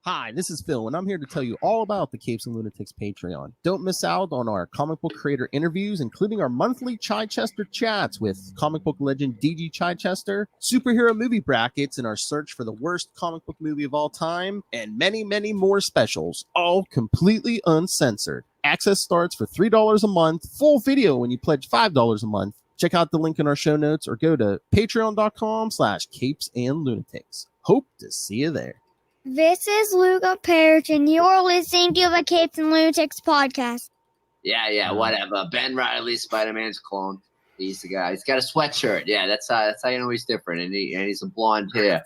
Hi, this is Phil, and I'm here to tell you all about the Capes and Lunatics Patreon. Don't miss out on our comic book creator interviews, including our monthly Chichester chats with comic book legend DG Chichester, superhero movie brackets in our search for the worst comic book movie of all time, and many, many more specials, all completely uncensored. Access starts for $3 a month, full video when you pledge $5 a month. Check out the link in our show notes or go to patreon.com/capesandlunatics. Hope to see you there. This is Luca Perich, and you're listening to the Capes and Lunatics podcast. Yeah, whatever. Ben Reilly, Spider-Man's clone. He's the guy. He's got a sweatshirt. Yeah, that's how you know he's different, and he's a blonde hair.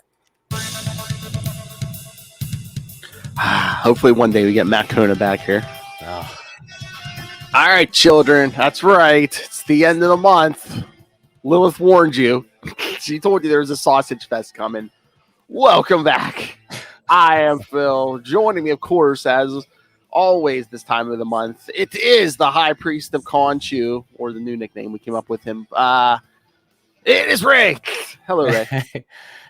Hopefully one day we get Matt Kona back here. Oh. All right, children. That's right. It's the end of the month. Lilith warned you. She told you there was a sausage fest coming. Welcome back. I am Phil. Joining me, of course, as always this time of the month, it is the High Priest of Conchu, or the new nickname we came up with him. It is Ray. Hello, Ray.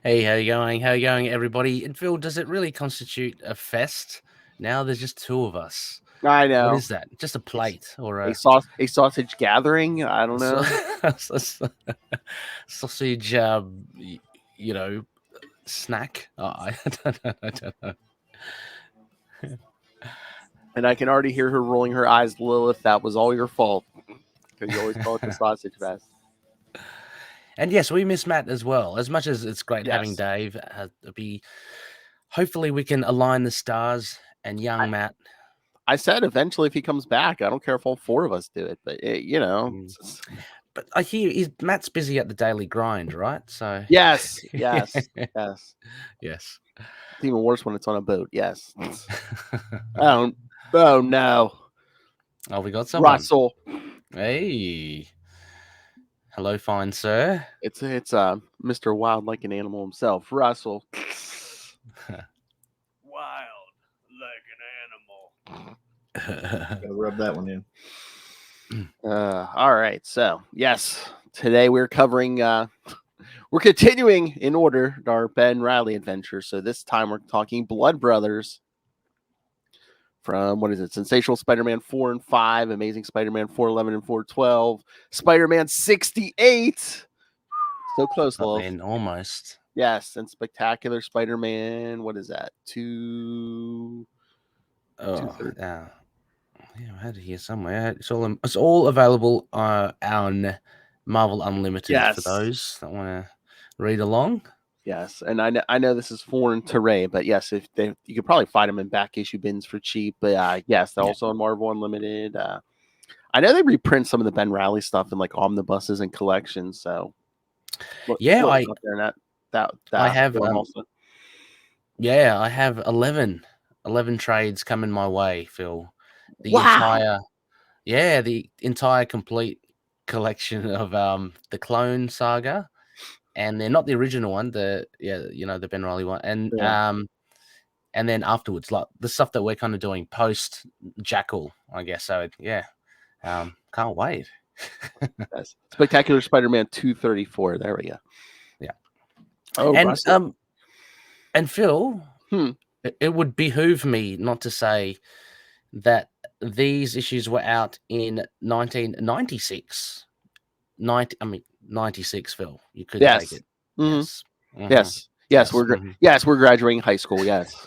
Hey, how you going? How you going, everybody? And Phil, does it really constitute a fest? Now there's just two of us. I know. What is that? Just a plate or a sausage gathering? I don't know. Sausage, snack. Oh, I don't know. And I can already hear her rolling her eyes, Lilith. That was all your fault. Because you always call it the sausage fest. And yes, we miss Matt as well. As much as it's great having Yes. Dave, hopefully we can align the stars and Matt. I said eventually if he comes back, I don't care if all four of us do it, but But I hear Matt's busy at the daily grind, right? So yes. Yes. It's even worse when it's on a boat. Yes. Oh no. Oh, we got someone. Russell. Hey. Hello, fine sir. It's Mr. Wild like an animal himself, Russell. Wild like an animal. Gotta rub that one in. All right. So yes, today we're covering we're continuing in order our Ben Reilly adventure. So this time we're talking Blood Brothers from Sensational Spider-Man 4 and 5, Amazing Spider-Man 411 and 412, Spider-Man 68. So close, Lil. Almost. Yes, and Spectacular Spider-Man. What is that? 2. Oh, yeah, I had it here somewhere. It's all available on Marvel Unlimited for those that want to read along. Yes, and I know this is foreign to Ray, but yes, you could probably find them in back issue bins for cheap. But yes, they're also on Marvel Unlimited. I know they reprint some of the Ben Reilly stuff in like omnibuses and collections. So I have also. Yeah, I have 11 trades coming my way, Phil. The entire complete collection of the Clone Saga, and they're not the original one, the Ben Reilly one, and then afterwards, like the stuff that we're kind of doing post Jackal, I guess. So can't wait. Yes. Spectacular Spider-Man 234. There we go. Yeah. Oh, and Phil, it would behoove me not to say that these issues were out in 1996. 96, Phil. You could take it. Mm-hmm. Yes. We're graduating high school. Yes.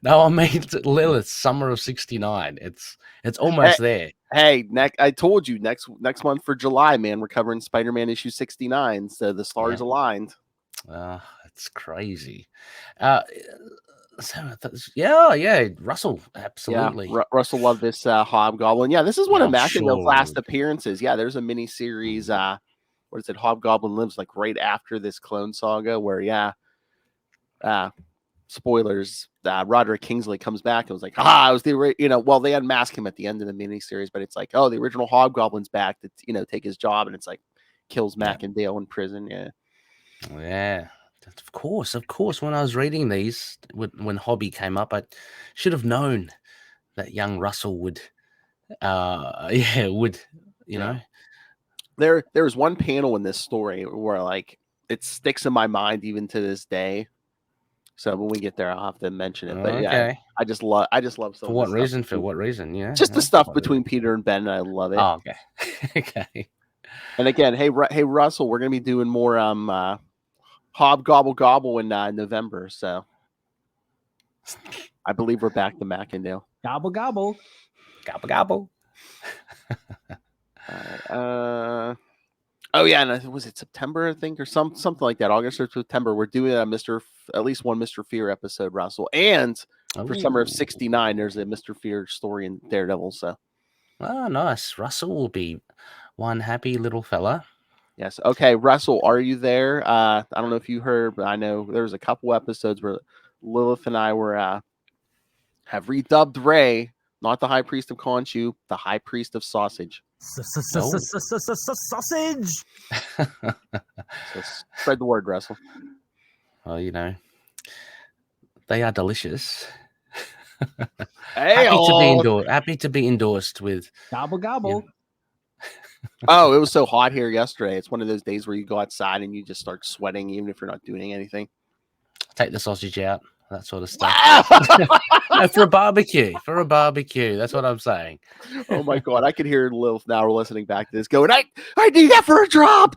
No, I mean Lilith, summer of '69. It's almost there. Hey, I told you next month for July, man, we're covering Spider-Man issue 69. So the stars aligned. It's crazy. Russell, absolutely. Yeah, Russell loved this Hobgoblin. Yeah, this is one of McIndoe's last appearances. Yeah, there's a mini series. What is it? Hobgoblin lives like right after this Clone Saga, where spoilers. Roderick Kingsley comes back and was like, I was the well, they unmask him at the end of the mini series, but it's like, oh, the original Hobgoblin's back to take his job, and it's like kills Macindale in prison. Yeah. Of course. When I was reading these, when Hobby came up, I should have known that young Russell would, know. There's one panel in this story where like it sticks in my mind even to this day. So when we get there, I'll have to mention it. But yeah, Okay. I just love some For of what the reason? stuff For what reason? Yeah. just the yeah, stuff what between reason? Peter and Ben. I love it. Oh, okay. Okay. And again, hey Russell, we're gonna be doing more Hobgoblin in November. So I believe we're back to Mackindale. Gobble gobble. Gobble gobble. All right. Oh yeah, and was it September? I think, or something like that. August or September. We're doing at least one Mr. Fear episode, Russell. And for summer of Ooh. '69, there's a Mr. Fear story in Daredevil. So Oh, nice. Russell will be one happy little fella. yes. Okay, Russell, are you there? I don't know if you heard, but I know there was a couple episodes where Lilith and I were have redubbed Rey, not the High Priest of Khonshu, the High Priest of Sausage. Sausage. So spread the word, Russell. Well, you know, they are delicious. Hey, Happy to be endorsed with. Gobble gobble. Oh, it was so hot here yesterday. It's one of those days where you go outside and you just start sweating, even if you're not doing anything. Take the sausage out, that sort of stuff. Wow! No, for a barbecue. That's what I'm saying. Oh my god, I can hear Lilith now listening back to this going, I need that for a drop.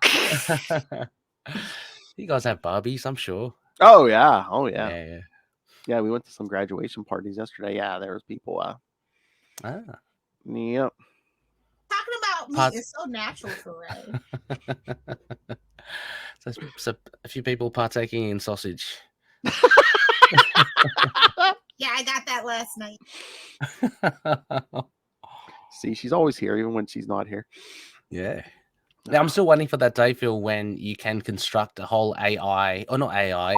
You guys have Barbies, I'm sure. Oh yeah. Yeah. Yeah, we went to some graduation parties yesterday. Yeah, there was people. Yep. Talking about meat is so natural for Rey. So a few people partaking in sausage. Yeah, I got that last night. See, she's always here, even when she's not here. Yeah. Now, I'm still waiting for that day, Phil, when you can construct a whole AI, or not AI,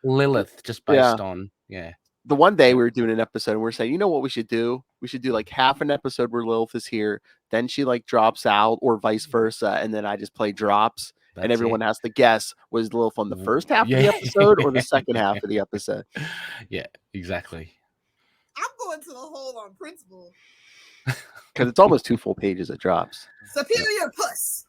Lilith, just based on, The one day we were doing an episode and we are saying, you know what we should do? We should do like half an episode where Lilith is here, then she like drops out, or vice versa, and then I just play drops, and everyone has to guess, was Lilith on the first half of the episode or the second half of the episode? Yeah, exactly. I'm going to the hole on principle. Because it's almost 2 full pages of drops. Superior puss.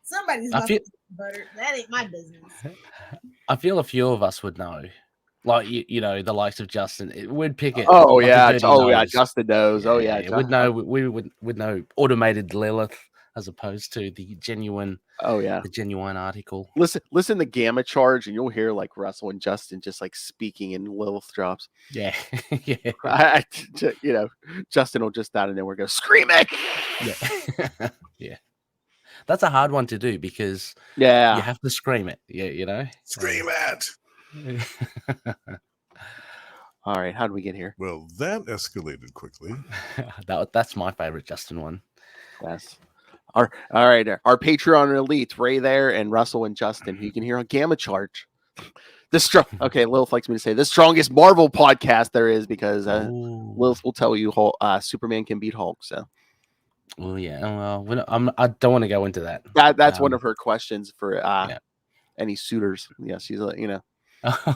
Somebody's butter. That ain't my business. I feel a few of us would know. Like, you know, the likes of Justin, we'd pick it. Oh, like yeah. Justin knows. We'd know. We would know automated Lilith as opposed to the genuine. Oh yeah, the genuine article. Listen to Gamma Charge, and you'll hear like Russell and Justin just like speaking in Lilith drops. Yeah, yeah. You know, Justin will just out of nowhere go scream it. Yeah, yeah. That's a hard one to do because you have to scream it. Yeah, you know, scream it. All right, how did we get here? Well, that escalated quickly. That's my favorite Justin one. Yes. All right, our Patreon elite, Rey there, and Russell and Justin, who you can hear on Gamma Charge. Okay, Lilith likes me to say the strongest Marvel podcast there is, because Lilith will tell you Superman can beat Hulk. So, well, yeah, well, I don't want to go into that. That's one of her questions for any suitors. Yeah, she's you know.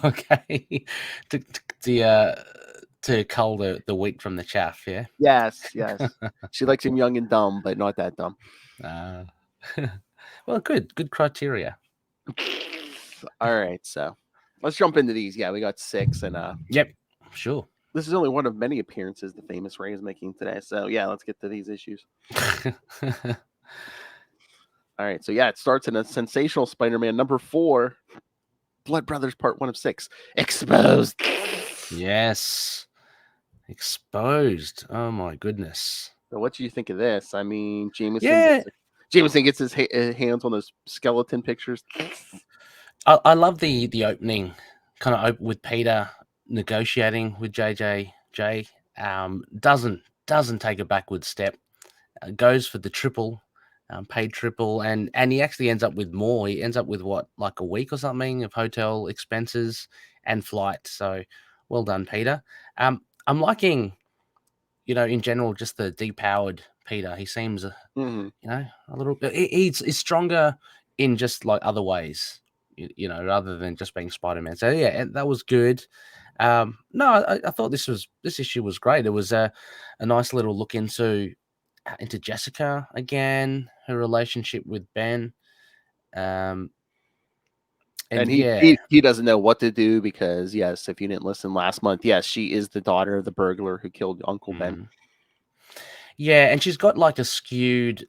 Okay, to cull the wheat from the chaff. Yeah. Yes. She likes him young and dumb, but not that dumb. Well, good criteria. All right, so let's jump into these. Yeah, we got 6, and yep, sure. This is only one of many appearances the famous Rey is making today. So yeah, let's get to these issues. All right, so yeah, it starts in a Sensational Spider-Man number 4, Blood Brothers Part 1 of 6, Exposed. Yes, Exposed. Oh my goodness. So what do you think of this? I mean, Jameson gets his hands on those skeleton pictures. I love the opening, kind of with Peter negotiating with JJ. Doesn't take a backward step. Goes for the triple, paid triple, and he actually ends up with more. He ends up with what, like a week or something of hotel expenses and flight. So well done, Peter. I'm liking, you know, in general, just the depowered Peter. He seems, you know, a little bit. He's stronger in just like other ways, you know, rather than just being Spider-Man. So yeah, that was good. No, I thought this issue was great. It was a nice little look into Jessica again, her relationship with Ben. And yeah, he doesn't know what to do because, yes, if you didn't listen last month, yes, she is the daughter of the burglar who killed Uncle Ben. Yeah, and she's got like a skewed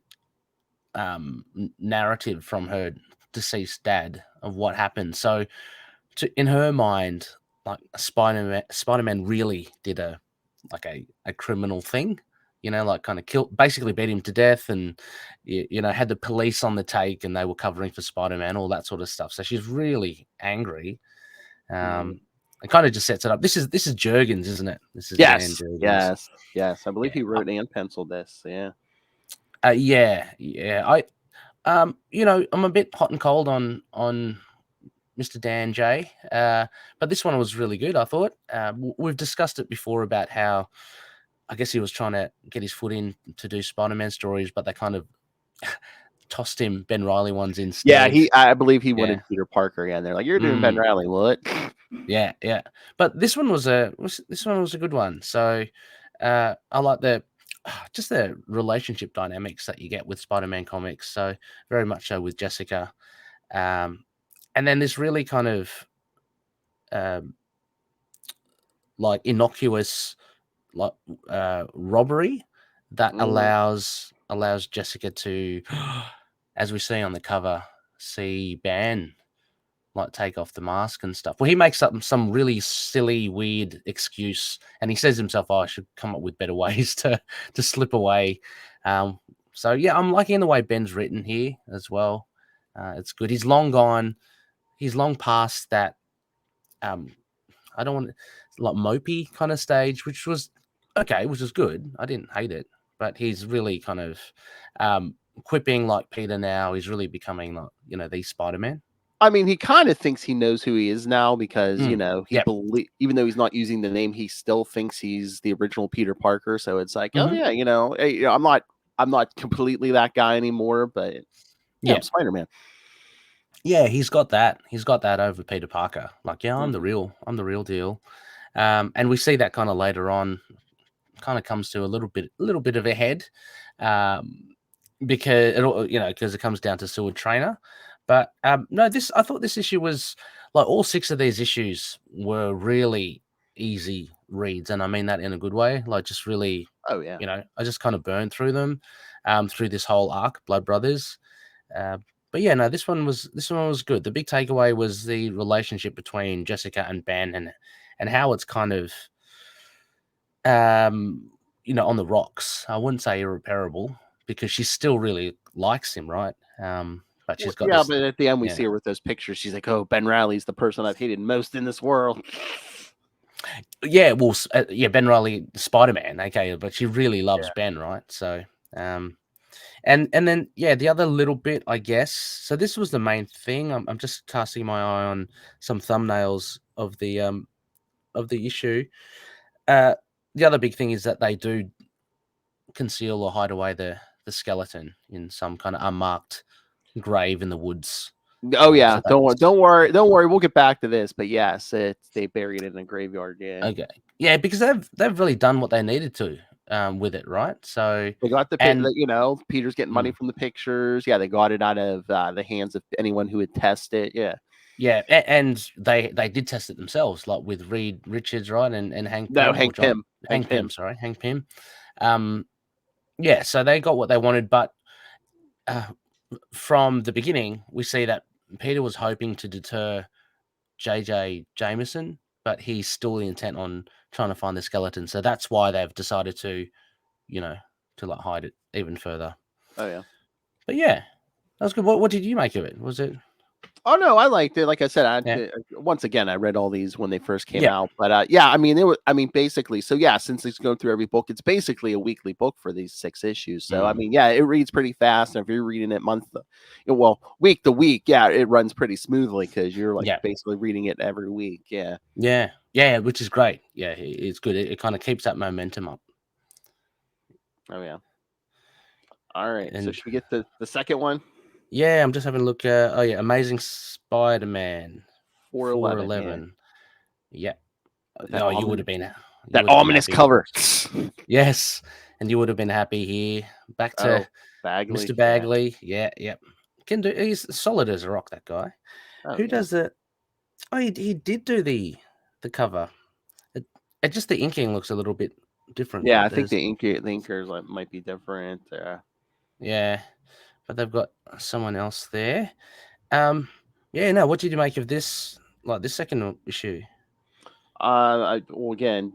narrative from her deceased dad of what happened. So, in her mind, like Spider-Man really did a criminal thing, like kind of basically beat him to death, and had the police on the take, and they were covering for Spider-Man, all that sort of stuff. So she's really angry. It kind of just sets it up. This is Jurgens, isn't it? This is Dan Jurgens. Yes. I believe he wrote and penciled this. Yeah. I I'm a bit hot and cold on Mr. Dan J. But this one was really good, I thought. We've discussed it before about how I guess he was trying to get his foot in to do Spider-Man stories, but they kind of tossed him Ben Reilly ones instead. Yeah, I believe he wanted Peter Parker. Yeah, and they're like, "You're doing Ben Reilly, what?" Yeah. But this one was a good one. So I like the relationship dynamics that you get with Spider-Man comics. So very much so with Jessica. And then this really kind of like innocuous robbery that allows Jessica to, as we see on the cover, see Ben like take off the mask and stuff. Well, he makes up some really silly, weird excuse, and he says himself, "Oh, I should come up with better ways to slip away." So yeah, I'm liking the way Ben's written here as well. It's good. He's long gone. He's long past that. I don't want like mopey kind of stage, which was okay, which was good. I didn't hate it, but he's really kind of quipping like Peter now. He's really becoming like the Spider-Man. I mean, he kind of thinks he knows who he is now because he even though he's not using the name, he still thinks he's the original Peter Parker. So it's like, oh yeah, hey, I'm not completely that guy anymore, but I'm Spider-Man. Yeah, he's got that. He's got that over Peter Parker. Like, yeah, I'm the real deal. And we see that kind of later on. Kind of comes to a little bit of a head, because it comes down to Seward Trainer. But no, I thought this issue was like all 6 of these issues were really easy reads, and I mean that in a good way. Like, just really, I just kind of burned through them, through this whole arc, Blood Brothers. But yeah, no, this one was good. The big takeaway was the relationship between Jessica and Ben, and how it's kind of, on the rocks. I wouldn't say irreparable because she still really likes him, right? But she's got but at the end we see her with those pictures. She's like, "Oh, Ben Reilly's the person I've hated most in this world." Yeah, well, Ben Reilly, Spider-Man, okay, but she really loves Ben, right? So, and then the other little bit, I guess. So this was the main thing. I'm just casting my eye on some thumbnails of the issue. The other big thing is that they do conceal or hide away the skeleton in some kind of unmarked grave in the woods. Oh yeah, so don't worry. We'll get back to this, but yes, they buried it in a graveyard. Yeah. Okay. Yeah, because they've really done what they needed to with it, right? So they got Peter's getting money from the pictures. Yeah, they got it out of the hands of anyone who would test it. Yeah. Yeah, and they did test it themselves, like with Reed Richards, right? And Hank Pym. Hank Pym. Yeah, so they got what they wanted, but from the beginning, we see that Peter was hoping to deter JJ Jameson, but he's still intent on trying to find the skeleton. So that's why they've decided to, to like hide it even further. Oh yeah. But yeah, that was good. What did you make of it? Was it? Oh no, I liked it. Like I said, once again, I read all these when they first came out. But I mean, basically, so yeah, since it's going through every book, it's basically a weekly book for these 6 issues. So I mean, it reads pretty fast, and if you're reading it week to week, it runs pretty smoothly because you're basically reading it every week. Yeah, which is great. Yeah, it's good. It kind of keeps that momentum up. Oh yeah. All right. So should we get the second one? Yeah, I'm just having a look. Amazing Spider-Man 411. Yeah. You would have been that ominous cover. Yes, and you would have been happy here. Back to Bagley. Mr. Bagley. Yeah. can do. He's solid as a rock. That guy. Oh, Who yeah. does it? Oh, he did do the cover. It just the inking looks a little bit different. Yeah, but I think there's- the inkers might be different. yeah, but they've got someone else there. Yeah. No, what did you make of this? Like this second issue? Well, again,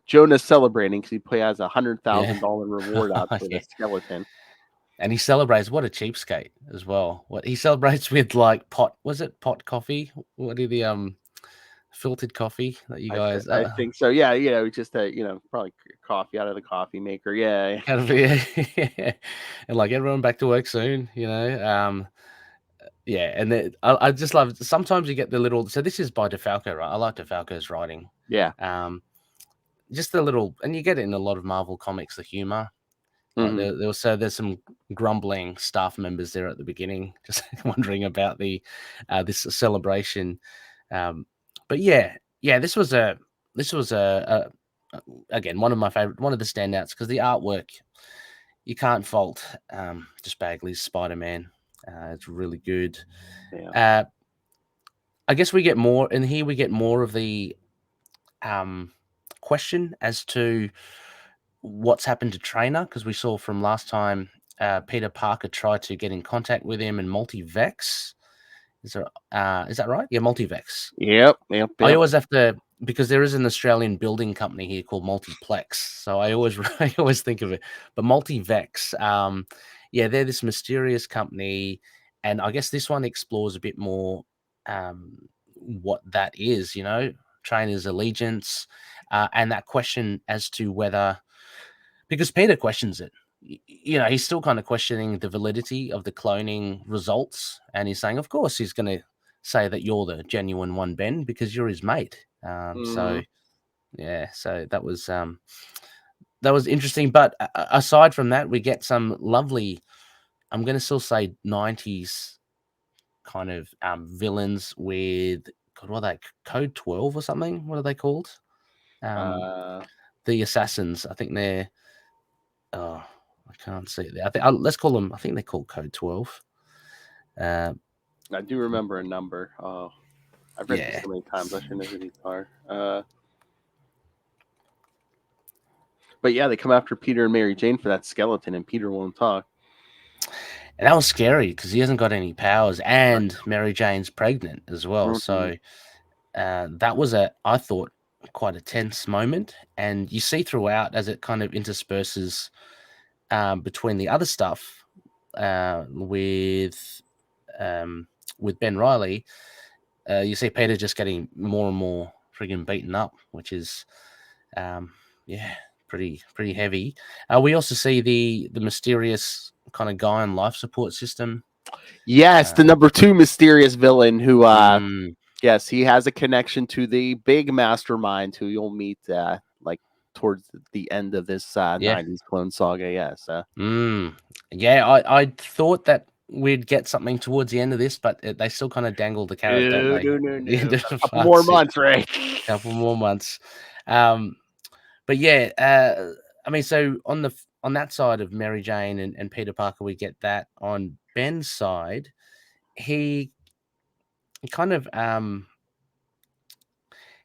Jonah's celebrating because he has a Yeah. $100,000 reward out for Yeah. the skeleton. And he celebrates. What a cheapskate as well. What he celebrates with like pot coffee? What are the filtered coffee that you guys? I think so. Yeah, just probably coffee out of the coffee maker. Yeah. Kind of, yeah. And like everyone back to work soon. Yeah, and then I just love. Sometimes you get the little. So this is by DeFalco, right? I like DeFalco's writing. Yeah. Just the little, and you get it in a lot of Marvel comics. The humor. Like Mhm. there's some grumbling staff members there at the beginning, just wondering about the this celebration. But yeah, this was a again one of my favorite, one of the standouts because the artwork you can't fault. Just Bagley's Spider-Man, it's really good. Yeah. I guess we get more, and here we get more of the question as to what's happened to Trainer, because we saw from last time Peter Parker tried to get in contact with him and Multivex. Is that right? Yeah, Multivex. Yep. I always have to, because there is an Australian building company here called Multiplex, so I always think of it. But Multivex, yeah, they're this mysterious company, and I guess this one explores a bit more what that is. Trainer's allegiance, and that question as to whether, because Peter questions it. He's still kind of questioning the validity of the cloning results, and he's saying, of course, he's going to say that you're the genuine one, Ben, because you're his mate. So yeah, so that was interesting. But aside from that, we get some lovely, I'm going to still say 90s kind of villains with, God, what are they, Code 12 or something? What are they called? The assassins. I think they're. Oh, I can't see it there. I think let's call them. I think they're called Code 12. I do remember a number. I've read this so many times. I should know who these are. But yeah, they come after Peter and Mary Jane for that skeleton, and Peter won't talk. And that was scary because he hasn't got any powers, and Mary Jane's pregnant as well. So that was I thought, quite a tense moment. And you see throughout as it kind of intersperses between the other stuff with Ben Reilly, you see Peter just getting more and more friggin' beaten up, which is pretty heavy. We also see the mysterious kind of guy on life support system. Yes, the number 2 mysterious villain who yes, he has a connection to the big mastermind who you'll meet like towards the end of this 90s clone saga. Yes. Yeah, I thought that we'd get something towards the end of this, but they still kind of dangle the carrot, don't they? No. A couple more months, right? Couple more months. But yeah, I mean, so on that side of Mary Jane and Peter Parker, we get that. On Ben's side, he kind of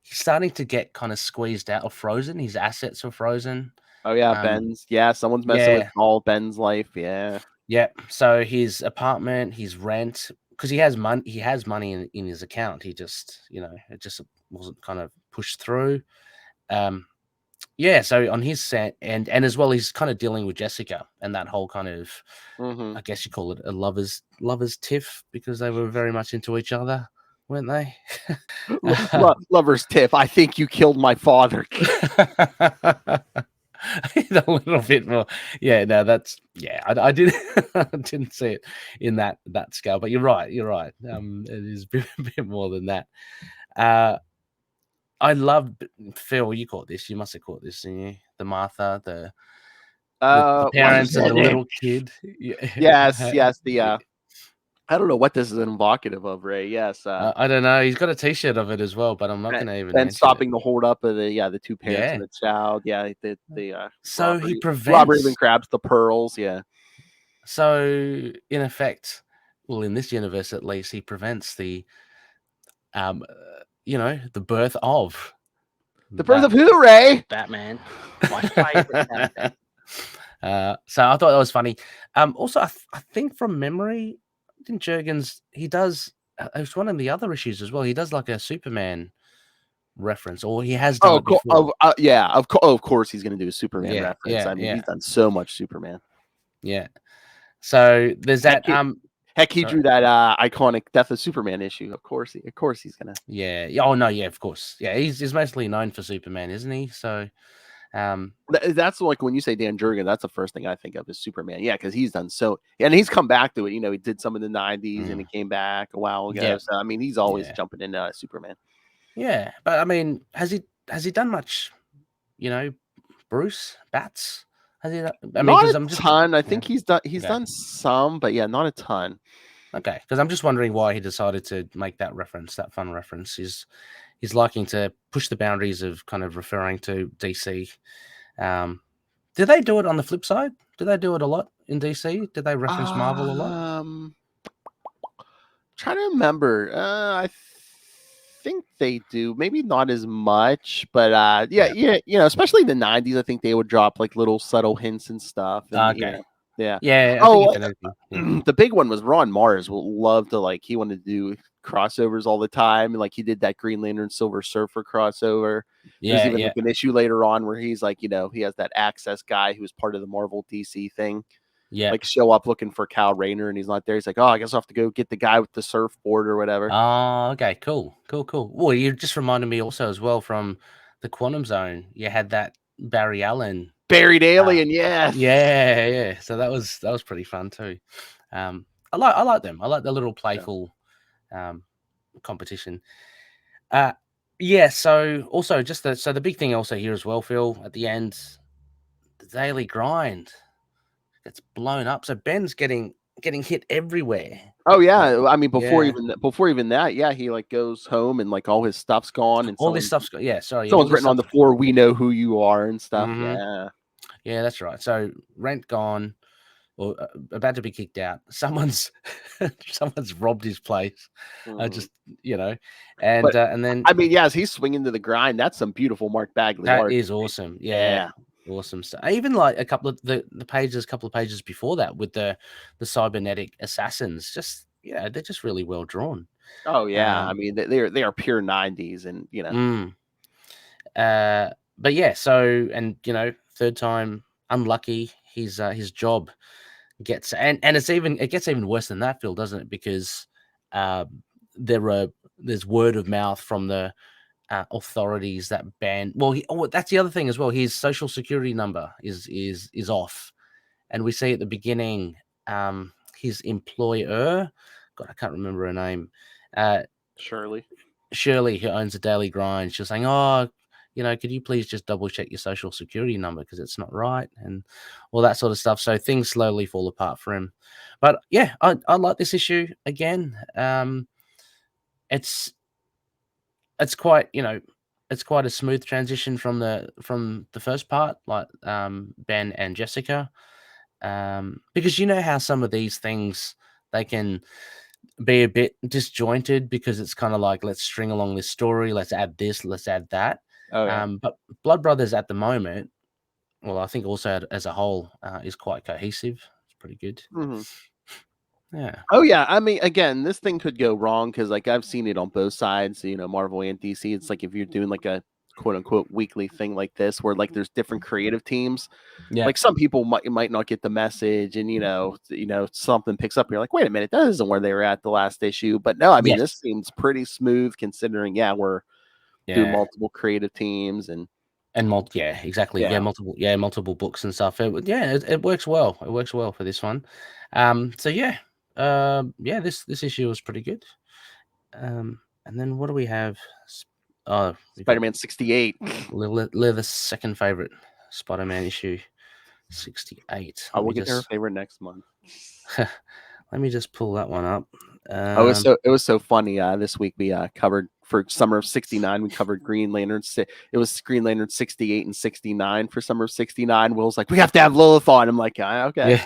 he's starting to get kind of squeezed out or frozen. His assets are frozen. Oh yeah, Ben's. Yeah, someone's messing with all Ben's life. Yeah. Yeah. So his apartment, his rent, because he has money. He has money in his account. He just, it just wasn't kind of pushed through. Yeah. So on his set, and as well, he's kind of dealing with Jessica and that whole kind of, I guess you call it a lovers tiff, because they were very much into each other, weren't they? Lover's tiff. I think you killed my father. A little bit more. Yeah, no, that's I didn't see it in that scale, but you're right. It is a bit more than that. I love, Phil, you caught this. You must have caught this, didn't you? The Martha, the parents and the little kid. Yes. I don't know what this is evocative of, Ray. Yes. I don't know. He's got a T-shirt of it as well, but I'm not going to even. And stopping the hold up of the 2 parents and the child. Yeah. So Robert, he prevents. Robert even grabs the pearls. Yeah. So in effect, well, in this universe at least, he prevents the, the birth of The birth of who, Ray? Batman. My favorite character. So I thought that was funny. Also, I think from memory, I think Jurgens, he does. It's one of the other issues as well. He does like a Superman reference, or he has done it before. Of course he's going to do a Superman Yeah, reference. yeah, I mean, yeah. he's done so much Superman. Yeah. So there's that. Heck, he sorry. drew that iconic Death of Superman issue. Of course he's gonna. Yeah. Oh no. Yeah. Of course. Yeah. He's mostly known for Superman, isn't he? So, that's like when you say Dan Jurgen, that's the first thing I think of is Superman. Yeah, because he's done so, and he's come back to it. You know, he did some in the '90s, and he came back a while ago. Yeah. So I mean, he's always jumping into Superman. Yeah, but I mean, has he done much? You know, Bruce Bats. Has he? I mean, not because a I'm just ton. I think he's done. Okay. Done some, but yeah, not a ton. Okay, because I'm just wondering why he decided to make that reference, that fun reference. He's liking to push the boundaries of kind of referring to DC. Do they do it on the flip side? Do they do it a lot in DC? Did they reference Marvel a lot? Trying to remember. I think they do. Maybe not as much, but yeah. You know, especially in the '90s, I think they would drop like little subtle hints and stuff. And, Okay. Yeah. Yeah. The big one was Ron Mars will love to he wanted to do crossovers all the time. And he did that Green Lantern Silver Surfer crossover. There's even like an issue later on where he's he has that Access guy who's part of the Marvel DC thing. Yeah. Show up looking for Kyle Rayner and he's not there. He's like, oh, I guess I'll have to go get the guy with the surfboard or whatever. Oh, okay. Cool. Well, you just reminded me also as well from the Quantum Zone. You had that Barry Allen. Buried alien, yeah. Yeah. So that was pretty fun too. I like them. I like the little playful competition. So also just the big thing also here as well, Phil, at the end, the daily grind gets blown up. So Ben's getting hit everywhere. Oh yeah, I mean before even that, yeah, he goes home and all his stuff's gone and all this stuff's gone. Yeah, sorry, someone's written on the floor, "We know who you are" and stuff. Mm-hmm. Yeah, that's right. So rent gone, or about to be kicked out. Someone's robbed his place. Just and then I mean, as he's swinging to the grind, that's some beautiful Mark Bagley art. That is awesome. Yeah. Awesome stuff. Even a couple of the couple of pages before that with the cybernetic assassins, they're just really well drawn. Oh yeah, I mean they are pure '90s, and but yeah, so third time unlucky. His job gets and it gets even worse than that, Phil, doesn't it? Because there's word of mouth from the authorities that ban. Well, that's the other thing as well. His social security number is off, and we see at the beginning, his employer, God, I can't remember her name, Shirley, who owns the Daily Grind. She's saying, "Oh, could you please just double check your social security number because it's not right," and all that sort of stuff. So things slowly fall apart for him. But yeah, I like this issue again. It's quite it's quite a smooth transition from the first part, like Ben and Jessica, because how some of these things, they can be a bit disjointed because it's kind of like, let's string along this story, let's add this, let's add that. But Blood Brothers at the moment, well, I think also as a whole, is quite cohesive. It's pretty good. Mm-hmm. Yeah. Oh yeah. I mean, again, this thing could go wrong because I've seen it on both sides. Marvel and DC. It's if you're doing a quote unquote weekly thing like this, where there's different creative teams. Yeah. Some people might not get the message, and something picks up. And you're like, wait a minute, that isn't where they were at the last issue. But no, I mean, this seems pretty smooth considering. Yeah, we're doing multiple creative teams and exactly. Multiple books and stuff. It works well. It works well for this one. This issue was pretty good. And then what do we have? Spider-Man 68. The second favorite Spider-Man issue, 68. We'll get her favorite next month. Let me just pull that one up. It was so funny. This week we covered for summer of '69. We covered Green Lantern. It was Green Lantern 68 and 69 for summer of '69. Will's like, we have to have Lilith on. I'm like, okay.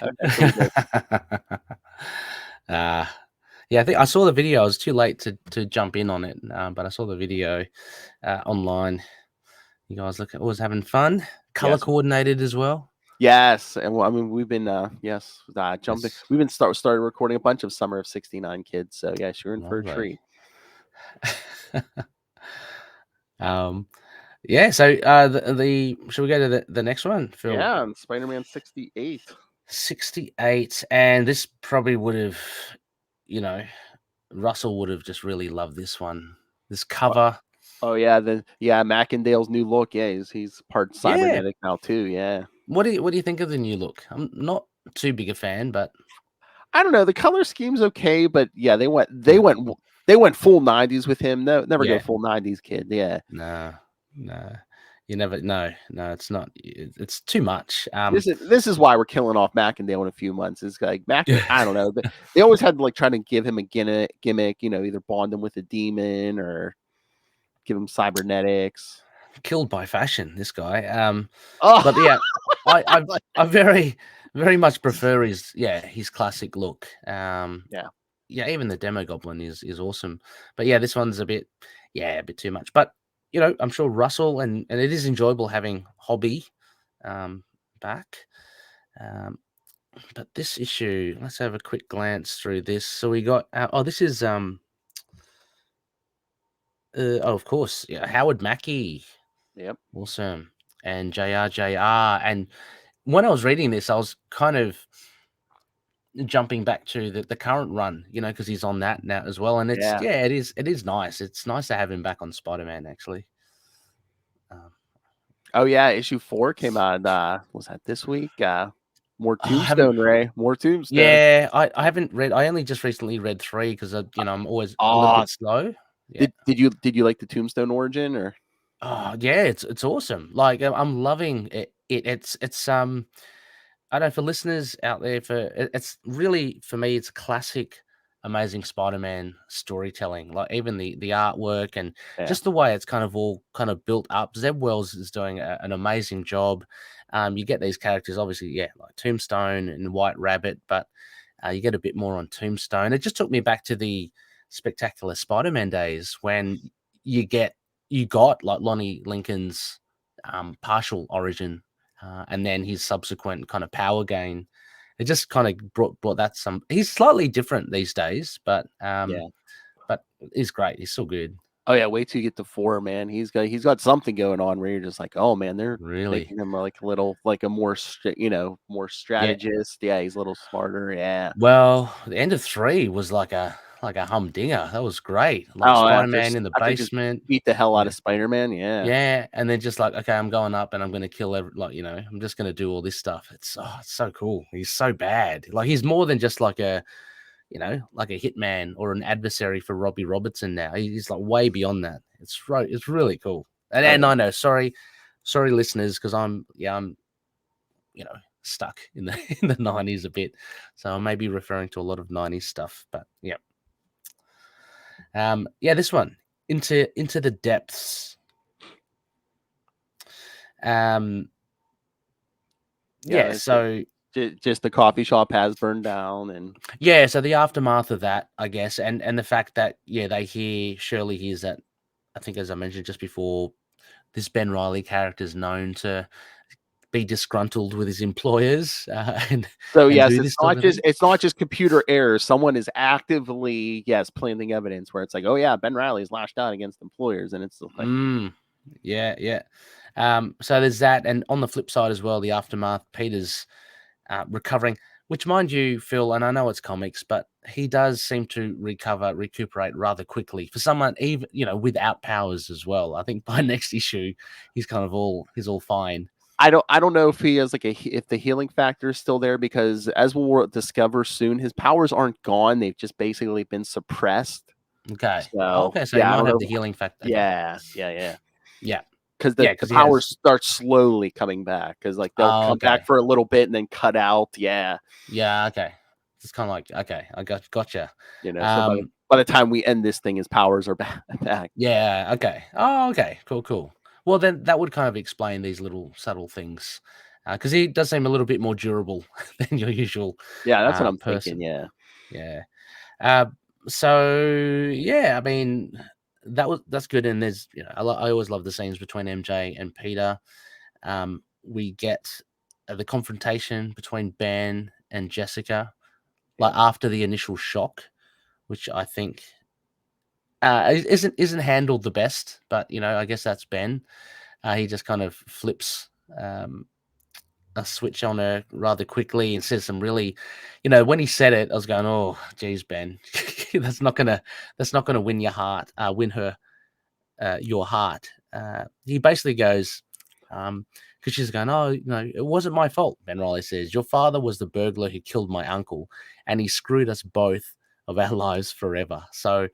Yeah, I think I saw the video. I was too late to jump in on it, but I saw the video online. You guys always having fun. Color Yes. coordinated as well. Yes, and I mean we've been jumping. Yes. We've been started recording a bunch of Summer of '69 kids. So yes, you're in for a Lovely. treat. Yeah. So the should we go to the next one, Phil? Yeah, Spider-Man 68. 68, and this probably would have, Russell would have just really loved this one. This cover. Oh yeah, Mackendale's new look. Yeah, he's part Yeah. cybernetic now too. Yeah. What do you think of the new look? I'm not too big a fan, but I don't know. The color scheme's okay, but yeah, they went full '90s with him. No, never go Yeah. full '90s kid. Yeah. No. You never. No, it's not. It's too much. This is why we're killing off Mackendale in a few months. It's like I don't know. They always had to like try to give him a gimmick. Either bond him with a demon or give him cybernetics. Killed by fashion, this guy. Oh. But yeah, I very, very much prefer his classic look. Even the Demo Goblin is awesome. But yeah, this one's a bit too much. But I'm sure Russell and it is enjoyable having Hobby back. But this issue, let's have a quick glance through this. So we got this is of course, Howard Mackie. Yep. Awesome. And JR. And when I was reading this, I was kind of jumping back to the current run, because he's on that now as well. And it is nice. It's nice to have him back on Spider-Man, actually. Oh yeah, issue 4 came out. Was that this week? More Tombstone, Ray. More Tombstone. Yeah, I haven't read. I only just recently read 3 because I'm always a little bit slow. Yeah. Did you like the Tombstone origin or? Oh yeah, it's awesome. Like I'm loving it. It's I don't know, for listeners out there, it's really, for me, it's classic Amazing Spider-Man storytelling. Like even the artwork and just the way it's kind of all kind of built up. Zeb Wells is doing an amazing job. You get these characters, obviously, like Tombstone and White Rabbit, but you get a bit more on Tombstone. It just took me back to the Spectacular Spider-Man days when you got like Lonnie Lincoln's partial origin and then his subsequent kind of power gain. It just kind of brought that some. He's slightly different these days, but but he's great. He's so good. Oh yeah, wait till you get to 4, man. He's got something going on where you're just like, oh man, they're really making him like a more more strategist. Yeah, he's a little smarter. Yeah. Well, the end of 3 was like a humdinger. That was great. Like Spider-Man in the basement, beat the hell out of Spider-Man. Yeah. Yeah, and then just like, okay, I'm going up and I'm going to kill I'm just going to do all this stuff. It's so cool. He's so bad. Like he's more than just like a like a hitman or an adversary for Robbie Robertson now. He's like way beyond that. It's really cool. And I know, sorry listeners, because I'm stuck in the 90s a bit. So I may be referring to a lot of 90s stuff, but yeah. This one, into the depths. So just the coffee shop has burned down, and so the aftermath of that, I guess, and the fact that Shirley hears that, I think, as I mentioned just before, this Ben Reilly character is known to be disgruntled with his employers, and so yes, it's not just computer errors. Someone is actively planting evidence where it's like, oh yeah, Ben Reilly's lashed out against employers, and it's like, so there's that, and on the flip side as well, the aftermath, Peter's recovering, which, mind you, Phil, and I know it's comics, but he does seem to recuperate rather quickly for someone even without powers as well. I think by next issue, he's all fine. I don't know if he has if the healing factor is still there, because as we'll discover soon, his powers aren't gone. They've just basically been suppressed. Okay. So you might have the healing factor. Yeah. Because the powers start slowly coming back, because they'll come back for a little bit and then cut out. Yeah. Okay. It's kind of like, okay, I gotcha. So by the time we end this thing, his powers are back. Yeah. Okay. Oh, okay. Cool. Well, then that would kind of explain these little subtle things, because he does seem a little bit more durable than your usual. Yeah, that's what I'm thinking. Yeah. So yeah, I mean that's good. And there's I always love the scenes between MJ and Peter. We get the confrontation between Ben and Jessica, like after the initial shock, which I think isn't handled the best. But I guess that's Ben. He just kind of flips a switch on her rather quickly and says some really, when he said it, I was going, oh, geez, Ben, that's not gonna win your heart, win her, your heart. He basically goes, because she's going, oh, it wasn't my fault. Ben Riley says, your father was the burglar who killed my uncle, and he screwed us both of our lives forever. So,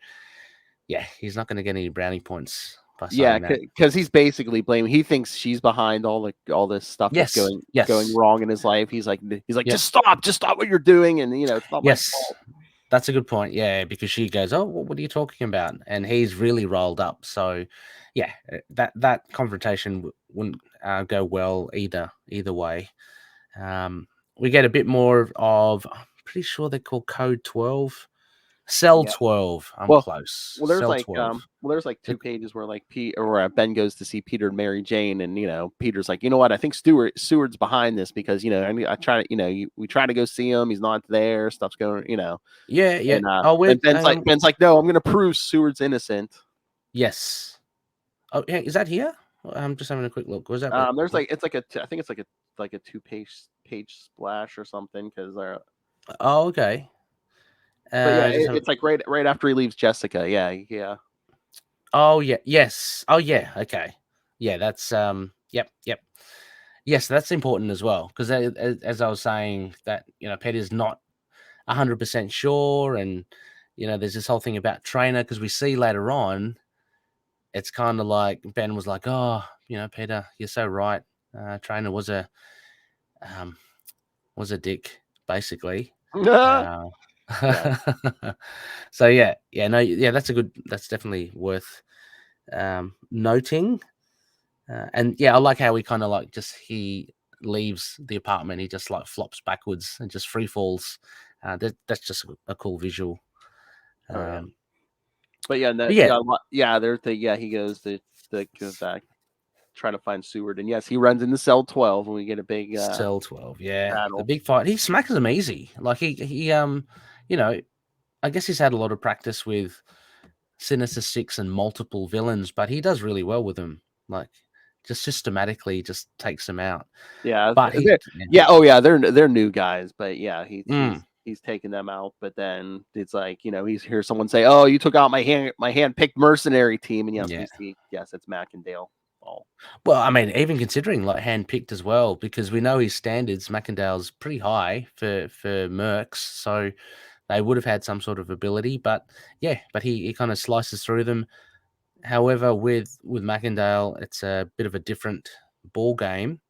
yeah, he's not going to get any brownie points by saying that. Because he's basically blaming. He thinks she's behind all this stuff that's going wrong in his life. He's like, just stop what you're doing, and it's not my fault. That's a good point. Yeah, because she goes, oh, well, what are you talking about? And he's really rolled up. So, yeah, that confrontation wouldn't go well either way. We get a bit more of, I'm pretty sure they're called Code 12. Cell 12. I'm close. Well, there's Cell like 12. there's like 2 pages where like Ben goes to see Peter and Mary Jane, and Peter's like, what? I think Seward's behind this because I try to we try to go see him, he's not there, stuff's going, Yeah. And, and Ben's like, no, I'm gonna prove Seward's innocent. Yes. Oh, yeah, is that here? I'm just having a quick look. Was that? There's like I think it's like a 2-page splash or something because they're. Oh, okay. But yeah, it's like right after he leaves Jessica. Yeah. Oh yeah, yes. Oh yeah, okay. Yeah, that's yep. Yes, that's important as well because as I was saying that Peter's not 100% sure, and there's this whole thing about Trainer because we see later on, it's kind of like Ben was like, oh, Peter, you're so right. Trainer was a dick basically. So that's definitely worth noting. And yeah, I like how he kind of like he leaves the apartment, he just like flops backwards and just free falls. That's just a cool visual. But yeah, he goes to go back, try to find Seward, and yes, he runs into Cell 12, and we get a big Cell 12, battle. the big fight. He smacks them easy. Like he I guess he's had a lot of practice with Sinister Six and multiple villains, but he does really well with them. Like just systematically just takes them out. Yeah, but they're new guys, but yeah, he's taking them out. But then it's like he's hears someone say, "Oh, you took out my hand-picked mercenary team," and we see it's Mac and Dale. Well, I mean, even considering like hand-picked as well, because we know his standards, Mackendale's pretty high for mercs, so they would have had some sort of ability. But he kind of slices through them. However, with Mackendale, it's a bit of a different ball game.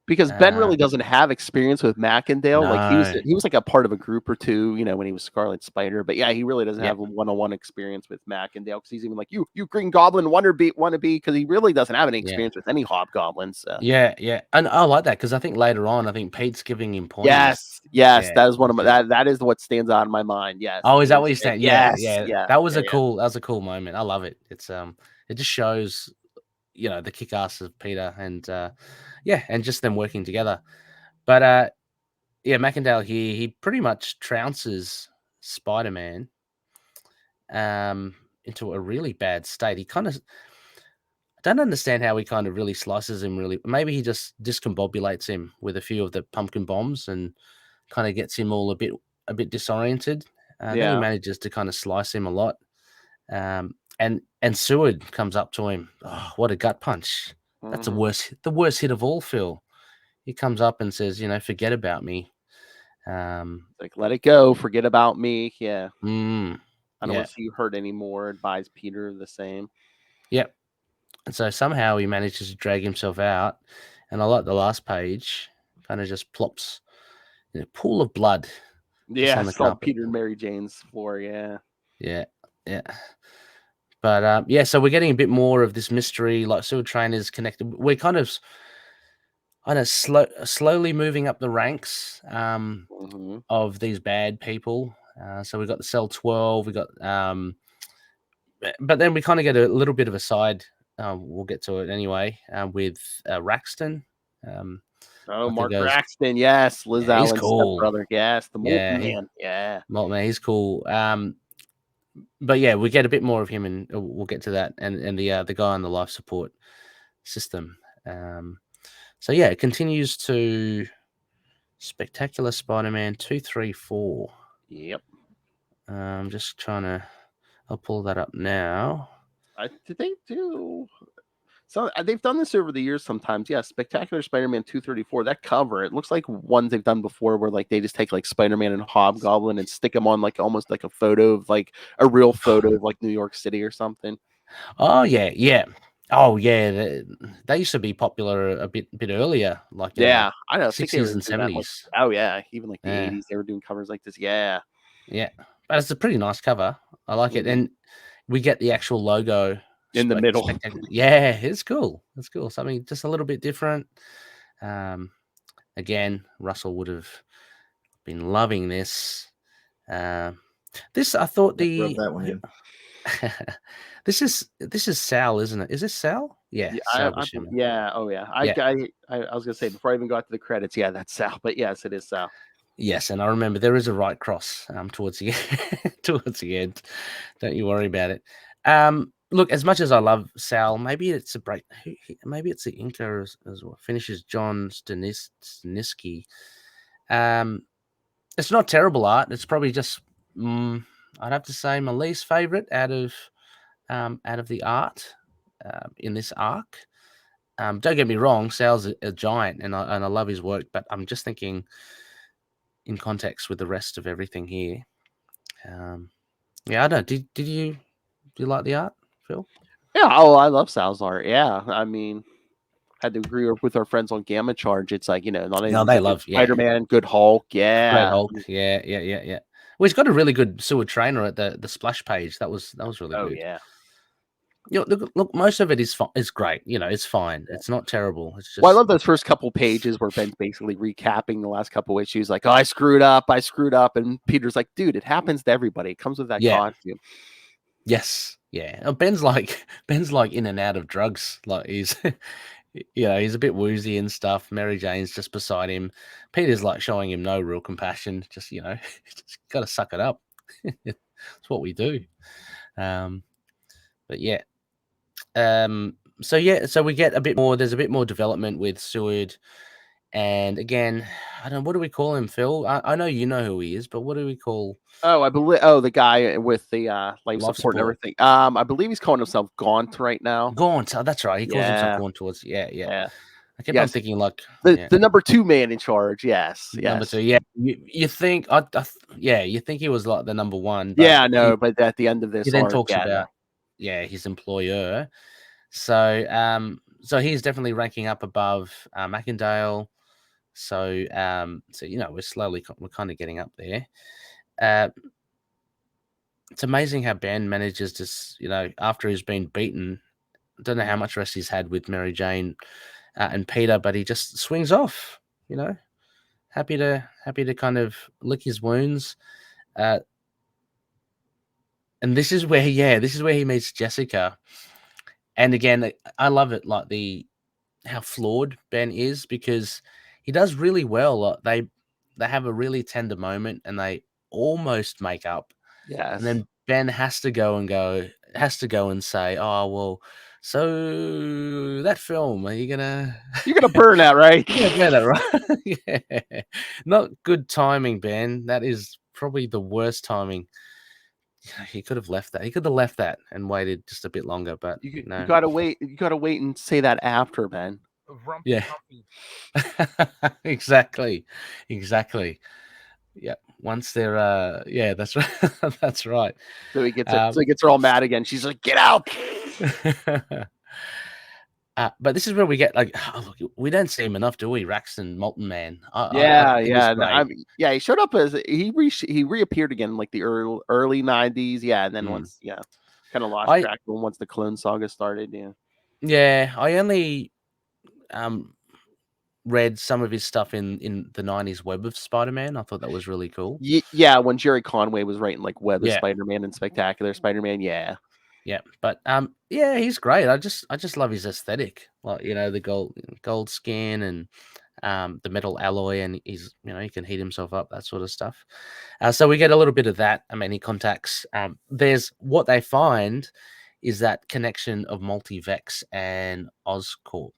Because Ben really doesn't have experience with Mackendale. No. Like he was like a part of a group or two, when he was Scarlet Spider. But yeah, he really doesn't have a one-on-one experience with Mackendale because he's even like you Green Goblin wannabe because he really doesn't have any experience with any Hobgoblins. So. Yeah, and I like that because I think later on, I think Pete's giving him points. Yes, that is one of my that is what stands out in my mind. Yes. Oh, is that what you're saying? Yeah. That was a cool moment. I love it. It's it just shows the kick-ass of Peter and and just them working together. But Mackendale here, he pretty much trounces Spider-Man into a really bad state. He kind of, I don't understand how he kind of really slices him really. Maybe he just discombobulates him with a few of the pumpkin bombs and kind of gets him all a bit disoriented. Then he manages to kind of slice him a lot. And Seward comes up to him. Oh, what a gut punch. That's the worst hit of all, Phil. He comes up and says, forget about me. Like, let it go. Forget about me. Yeah. I don't want to see you hurt anymore. Advise Peter the same. Yep. And so somehow he manages to drag himself out. And I like the last page. Kind of just plops in a pool of blood. Yeah, it's called Peter and Mary Jane's floor. Yeah. Yeah. But so we're getting a bit more of this mystery, like Sewer Trainers connected. We're kind of, slowly moving up the ranks of these bad people. So we got the Cell 12. We got, but then we kind of get a little bit of a side. We'll get to it anyway. With Raxton. Mark Raxton, yes, Liz yeah, he's Allen's cool. stepbrother, yes, the Molten Man, Molten Man, he's cool. But yeah, we get a bit more of him, and we'll get to that, and the guy on the life support system. So yeah, it continues to Spectacular Spider-Man 234. Yep. I'm just trying to. I'll pull that up now. Did they do? So they've done this over the years sometimes. Yeah, Spectacular Spider-Man 234. That cover, it looks like ones they've done before, where like they just take like Spider-Man and Hobgoblin and stick them on like almost like a photo of like a real photo of like New York City or something. Oh yeah. Oh yeah, they used to be popular a bit earlier, like I know, 60s and 70s. Oh yeah, even like the 80s, they were doing covers like this. Yeah, but it's a pretty nice cover. I like it, and we get the actual logo in the middle. Yeah, it's cool. It's cool. Something just a little bit different. Again, Russell would have been loving this. This I thought Rub that one in. This is Sal, isn't it? Is this Sal? Yeah, Sal Buscema. Yeah. Oh yeah. I was gonna say before I even got to the credits. Yeah, that's Sal. But yes, it is Sal. Yes, and I remember there is a right cross towards the end. Don't you worry about it. Look, as much as I love Sal, maybe it's a break. Maybe it's the inker as well. Finishes John Staniski. It's not terrible art. It's probably just I'd have to say my least favorite out of the art in this arc. Don't get me wrong, Sal's a giant, and I love his work, but I'm just thinking in context with the rest of everything here. I don't know. Did you like the art, Phil? Yeah. Oh, I love Sal's art. Yeah. I mean, had to agree with our friends on Gamma Charge. It's like, they love Spider-Man, good Hulk. Yeah. Great Hulk. Yeah. Well, he's got a really good sewer trainer at the splash page. That was really good. Yeah. Look, most of it is great. It's fine. Yeah. It's not terrible. It's just. Well, I love those first couple pages where Ben's basically recapping the last couple issues. Like, oh, I screwed up, and Peter's like, dude, it happens to everybody. It comes with that costume. Yes. Yeah. Ben's like in and out of drugs. Like he's. He's a bit woozy and stuff. Mary Jane's just beside him. Peter's like showing him no real compassion. Just, just got to suck it up. It's what we do. But yeah. So we get a bit more. There's a bit more development with Seward. And again, I don't know, what do we call him, Phil? I know you know who he is, but what do we call? Oh, I believe. Oh, the guy with the life support and everything. I believe he's calling himself Gaunt right now. Gaunt. Oh, that's right. He calls himself Gaunt towards. Yeah. I kept on thinking like the number 2 man in charge. Yes. Number 2. Yeah. You think? You think he was like the number 1. But but at the end of this, he then talks about his employer. So he's definitely ranking up above Mackendale. So we're kind of getting up there. It's amazing how Ben manages to, after he's been beaten, I don't know how much rest he's had with Mary Jane and Peter, but he just swings off, happy to kind of lick his wounds. And this is where he meets Jessica. And again, I love it, like how flawed Ben is, because he does really well. They have a really tender moment and they almost make up. Yeah. And then Ben has to go and say, oh, well, so that film, you're gonna burn that, right? Yeah, that right. Yeah. Not good timing, Ben. That is probably the worst timing. He could have left that. He could have left that and waited just a bit longer, but you gotta wait. You gotta wait and say that after, Ben. Yeah. Exactly. Yeah. Once they're that's right. That's right. So he gets her all mad again. She's like, "Get out!" But this is where we get look, we don't see him enough, do we? Raxton, Molten Man. He showed up as he reappeared again in like the early 90s. Yeah, and then once kind of lost track once the Clone Saga started. Yeah. Yeah, I only read some of his stuff in the 90s Web of Spider-Man. I thought that was really cool. Yeah, when Jerry Conway was writing like Web of Yeah. Spider-Man and Spectacular Spider-Man, yeah. Yeah, but yeah, he's great. I just love his aesthetic. Like, the gold skin and the metal alloy, and he's he can heat himself up, that sort of stuff. So we get a little bit of that. I mean, he contacts. There's what they find is that connection of Multivex and Oscorp.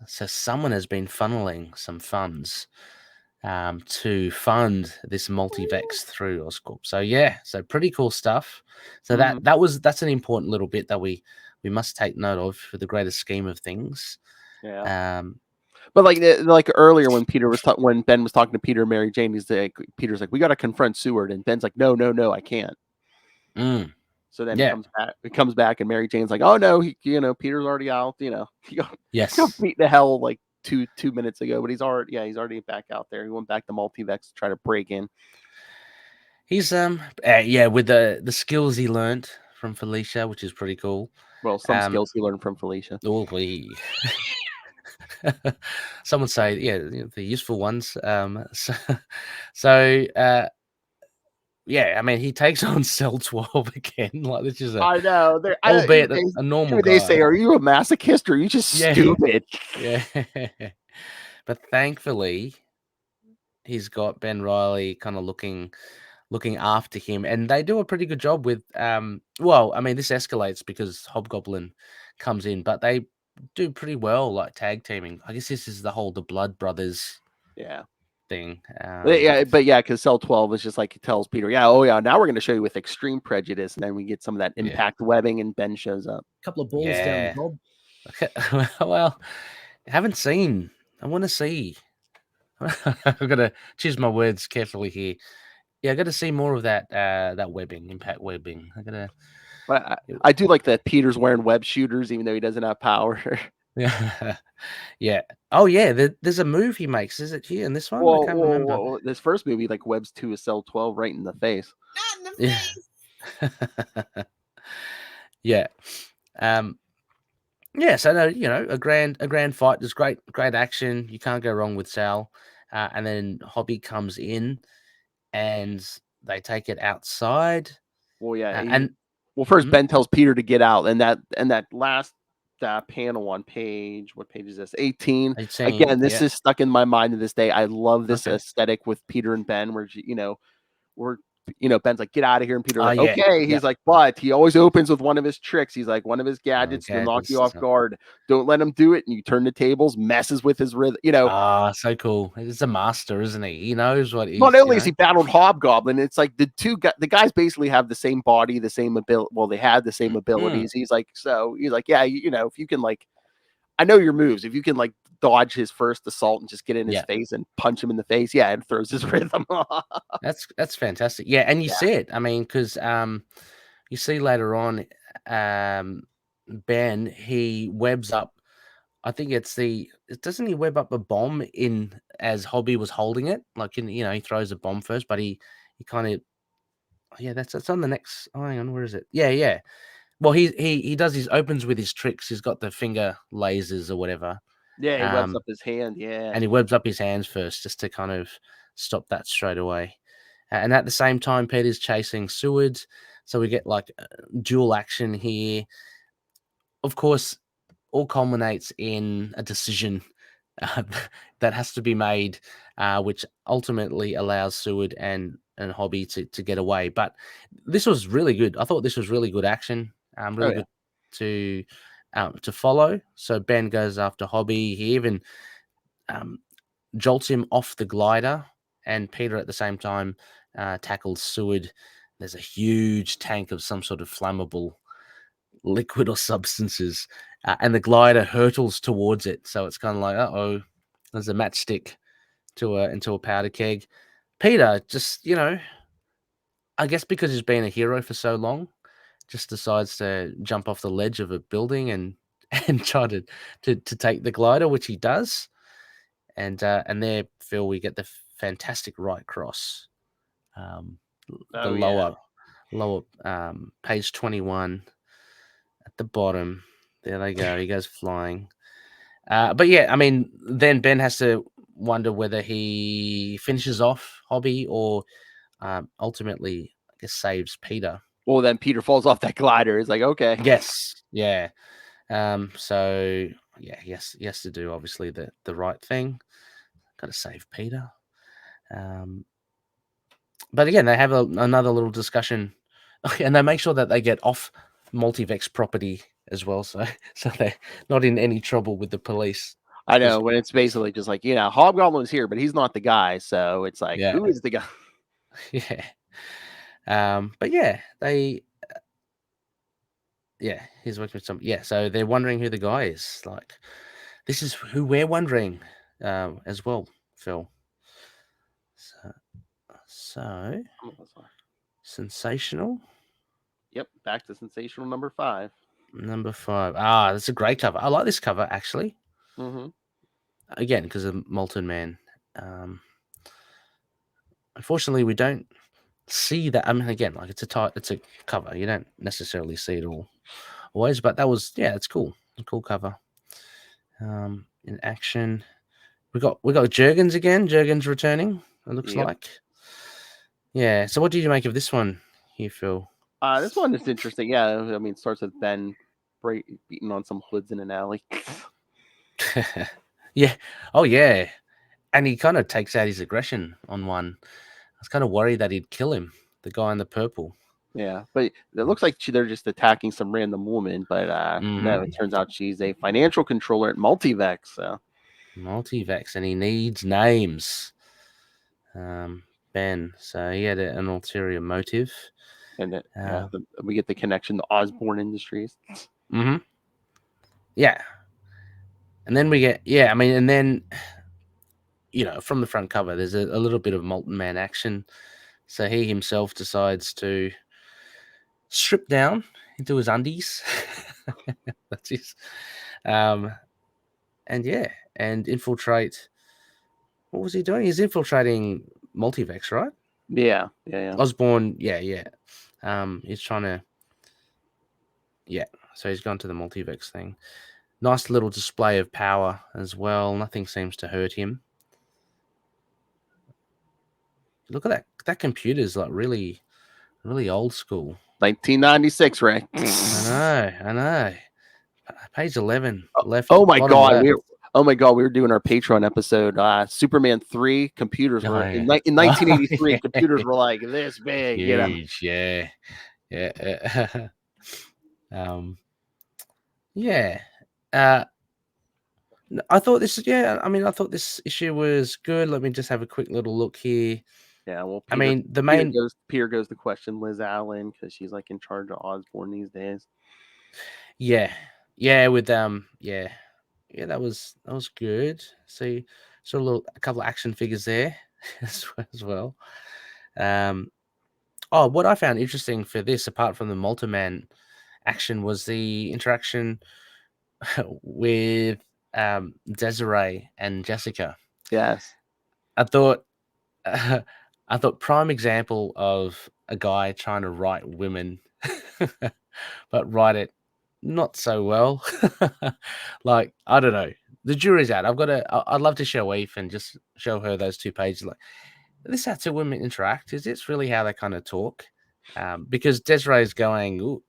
So someone has been funneling some funds to fund this Multivex through Oscorp. So yeah, so pretty cool stuff. So that's an important little bit that we must take note of for the greater scheme of things. Yeah. But like earlier when when Ben was talking to Peter and Mary Jane, Peter's like, we got to confront Seward, and Ben's like, no, I can't. So then he comes back, and Mary Jane's like, oh no, Peter's already out. He got beat to hell like two minutes ago, but he's already back out there. He went back to Multivex to try to break in. He's with the skills he learned from Felicia, which is pretty cool. Well, some skills he learned from Felicia. Oh, some would say, the useful ones. Yeah, I mean, he takes on Cell 12 again. Like, this is I know. Albeit a normal guy. They say, are you a masochist or are you just stupid? Yeah. But thankfully, he's got Ben Reilly kind of looking after him. And they do a pretty good job with, this escalates because Hobgoblin comes in. But they do pretty well, like, tag teaming. I guess this is the Blood Brothers thing. Because Cell 12 is just like, he tells Peter, now we're going to show you with extreme prejudice, and then we get some of that impact webbing, and Ben shows up. A couple of balls down the knob. Okay. Well, I haven't seen. I want to see. I've got to choose my words carefully here. Yeah, I got to see more of that webbing, impact webbing. I do like that Peter's wearing web shooters, even though he doesn't have power. Yeah. Yeah. Oh, yeah. There's a move he makes. Is it here in this one? I can't remember. This first movie, like, webs 2 is Cell 12 right in the face. Not in the face. Yeah. Yeah. So a grand fight. There's great action. You can't go wrong with Sal. And then Hobby comes in, and they take it outside. Well, yeah. First Ben tells Peter to get out, and that last panel on what page is this? 18. Again, this is stuck in my mind to this day. I love this aesthetic with Peter and Ben, where Ben's like, get out of here, and Peter's like, okay. He's like, but he always opens with one of his tricks. He's like, one of his gadgets to knock you off guard. Don't let him do it, and you turn the tables, messes with his rhythm. So cool. He's a master, isn't he? He knows what he's. Not only is he battled Hobgoblin, it's like the guys basically have the same body, the same ability. Well, they had the same abilities. He's like, yeah, if you can, like, I know your moves. If you can, like, dodge his first assault and just get in his face and punch him in the face, it throws his rhythm. That's fantastic. Yeah, and you see it. I mean, because you see later on, Ben, he webs up. I think doesn't he web up a bomb in as Hobby was holding it? Like, he throws a bomb first, but he kind of, that's on the next. Oh, hang on, where is it? Yeah. Well, he opens with his tricks. He's got the finger lasers or whatever. Yeah, he webs up his hand. Yeah, and he webs up his hands first just to kind of stop that straight away. And at the same time, Peter's chasing Seward, so we get like dual action here. Of course, all culminates in a decision that has to be made, which ultimately allows Seward and Hobby to get away. But this was really good. I thought this was really good action. Good to follow. So Ben goes after Hobby. He even jolts him off the glider, and Peter at the same time tackles Seward. There's a huge tank of some sort of flammable liquid or substances, and the glider hurtles towards it. So it's kind of like, there's a matchstick into a powder keg. Peter just, I guess because he's been a hero for so long, just decides to jump off the ledge of a building and try to take the glider, which he does. And there, Phil, we get the fantastic right cross. Lower page 21 at the bottom. There they go. He goes flying. But yeah, I mean, then Ben has to wonder whether he finishes off Hobby or ultimately, I guess, saves Peter. Well, then Peter falls off that glider. It's like, okay. Yes. Yeah. So yeah, he has to do obviously the right thing. Got to save Peter. But again, they have another little discussion, and they make sure that they get off Multivex property as well, so they're not in any trouble with the police. I know, when it's basically just like, Hobgoblin's here, but he's not the guy, so it's like, who is the guy? Yeah. But yeah, he's working with some. Yeah, so they're wondering who the guy is. Like, this is who we're wondering as well, Phil. So Sensational. Yep, back to Sensational number 5. Number 5. That's a great cover. I like this cover, actually. Mm-hmm. Again, because of Molten Man. Unfortunately, we don't see that. I mean, again, like it's a cover. You don't necessarily see it always, but it's cool. A cool cover. In action, we got Jurgens again. Jurgens returning. It looks like. Yeah. So, what did you make of this one, here, Phil? This one is interesting. Yeah, I mean, it starts with Ben beating on some hoods in an alley. Yeah. Oh, yeah. And he kind of takes out his aggression on one. I was kind of worried that he'd kill him, the guy in the purple. Yeah, but it looks like they're just attacking some random woman. But no, it turns out she's a financial controller at Multivex. So Multivex, and he needs names. Ben. So he had an ulterior motive. And we get the connection to Osborne Industries. Mm-hmm. Yeah. And then we get, and then, from the front cover, there's a little bit of Molten Man action. So he himself decides to strip down into his undies. That's his. And infiltrate. What was he doing? He's infiltrating Multivex, right? Yeah. Osborne, he's trying to, so he's gone to the Multivex thing. Nice little display of power as well. Nothing seems to hurt him. Look at that. That computer's like really, really old school. 1996, Ray. I know. Page 11 left. Oh my God. We were doing our Patreon episode. Superman 3 computers were in 1983. Computers were like this big. Huge, yeah. I thought this issue was good. Let me just have a quick little look here. Yeah, well, Peter goes to question Liz Allen because she's like in charge of Osborne these days. Yeah, with that was good. See, so a couple of action figures there as well. What I found interesting for this, apart from the Molten Man action, was the interaction with Desiree and Jessica. Yes, I thought prime example of a guy trying to write women, but write it not so well. Like, I don't know. The jury's out. I'd love to show Eve and just show her those 2 pages. Like, this is how 2 women interact. Is this really how they kind of talk? Because Desiree's going, ooh,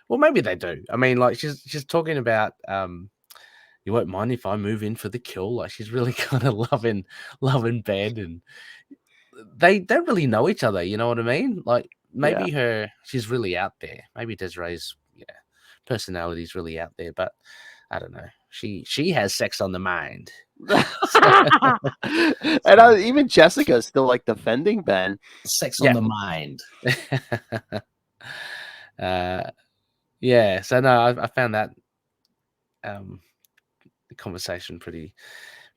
well, maybe they do. I mean, like, she's talking about, you won't mind if I move in for the kill. Like, she's really kind of loving Ben, and they don't really know each other. You know what I mean? Like, maybe she's really out there. Maybe Desiree's personality is really out there, but I don't know. She has sex on the mind. And even Jessica is still like defending Ben. Sex on the mind. So no, I found that the conversation pretty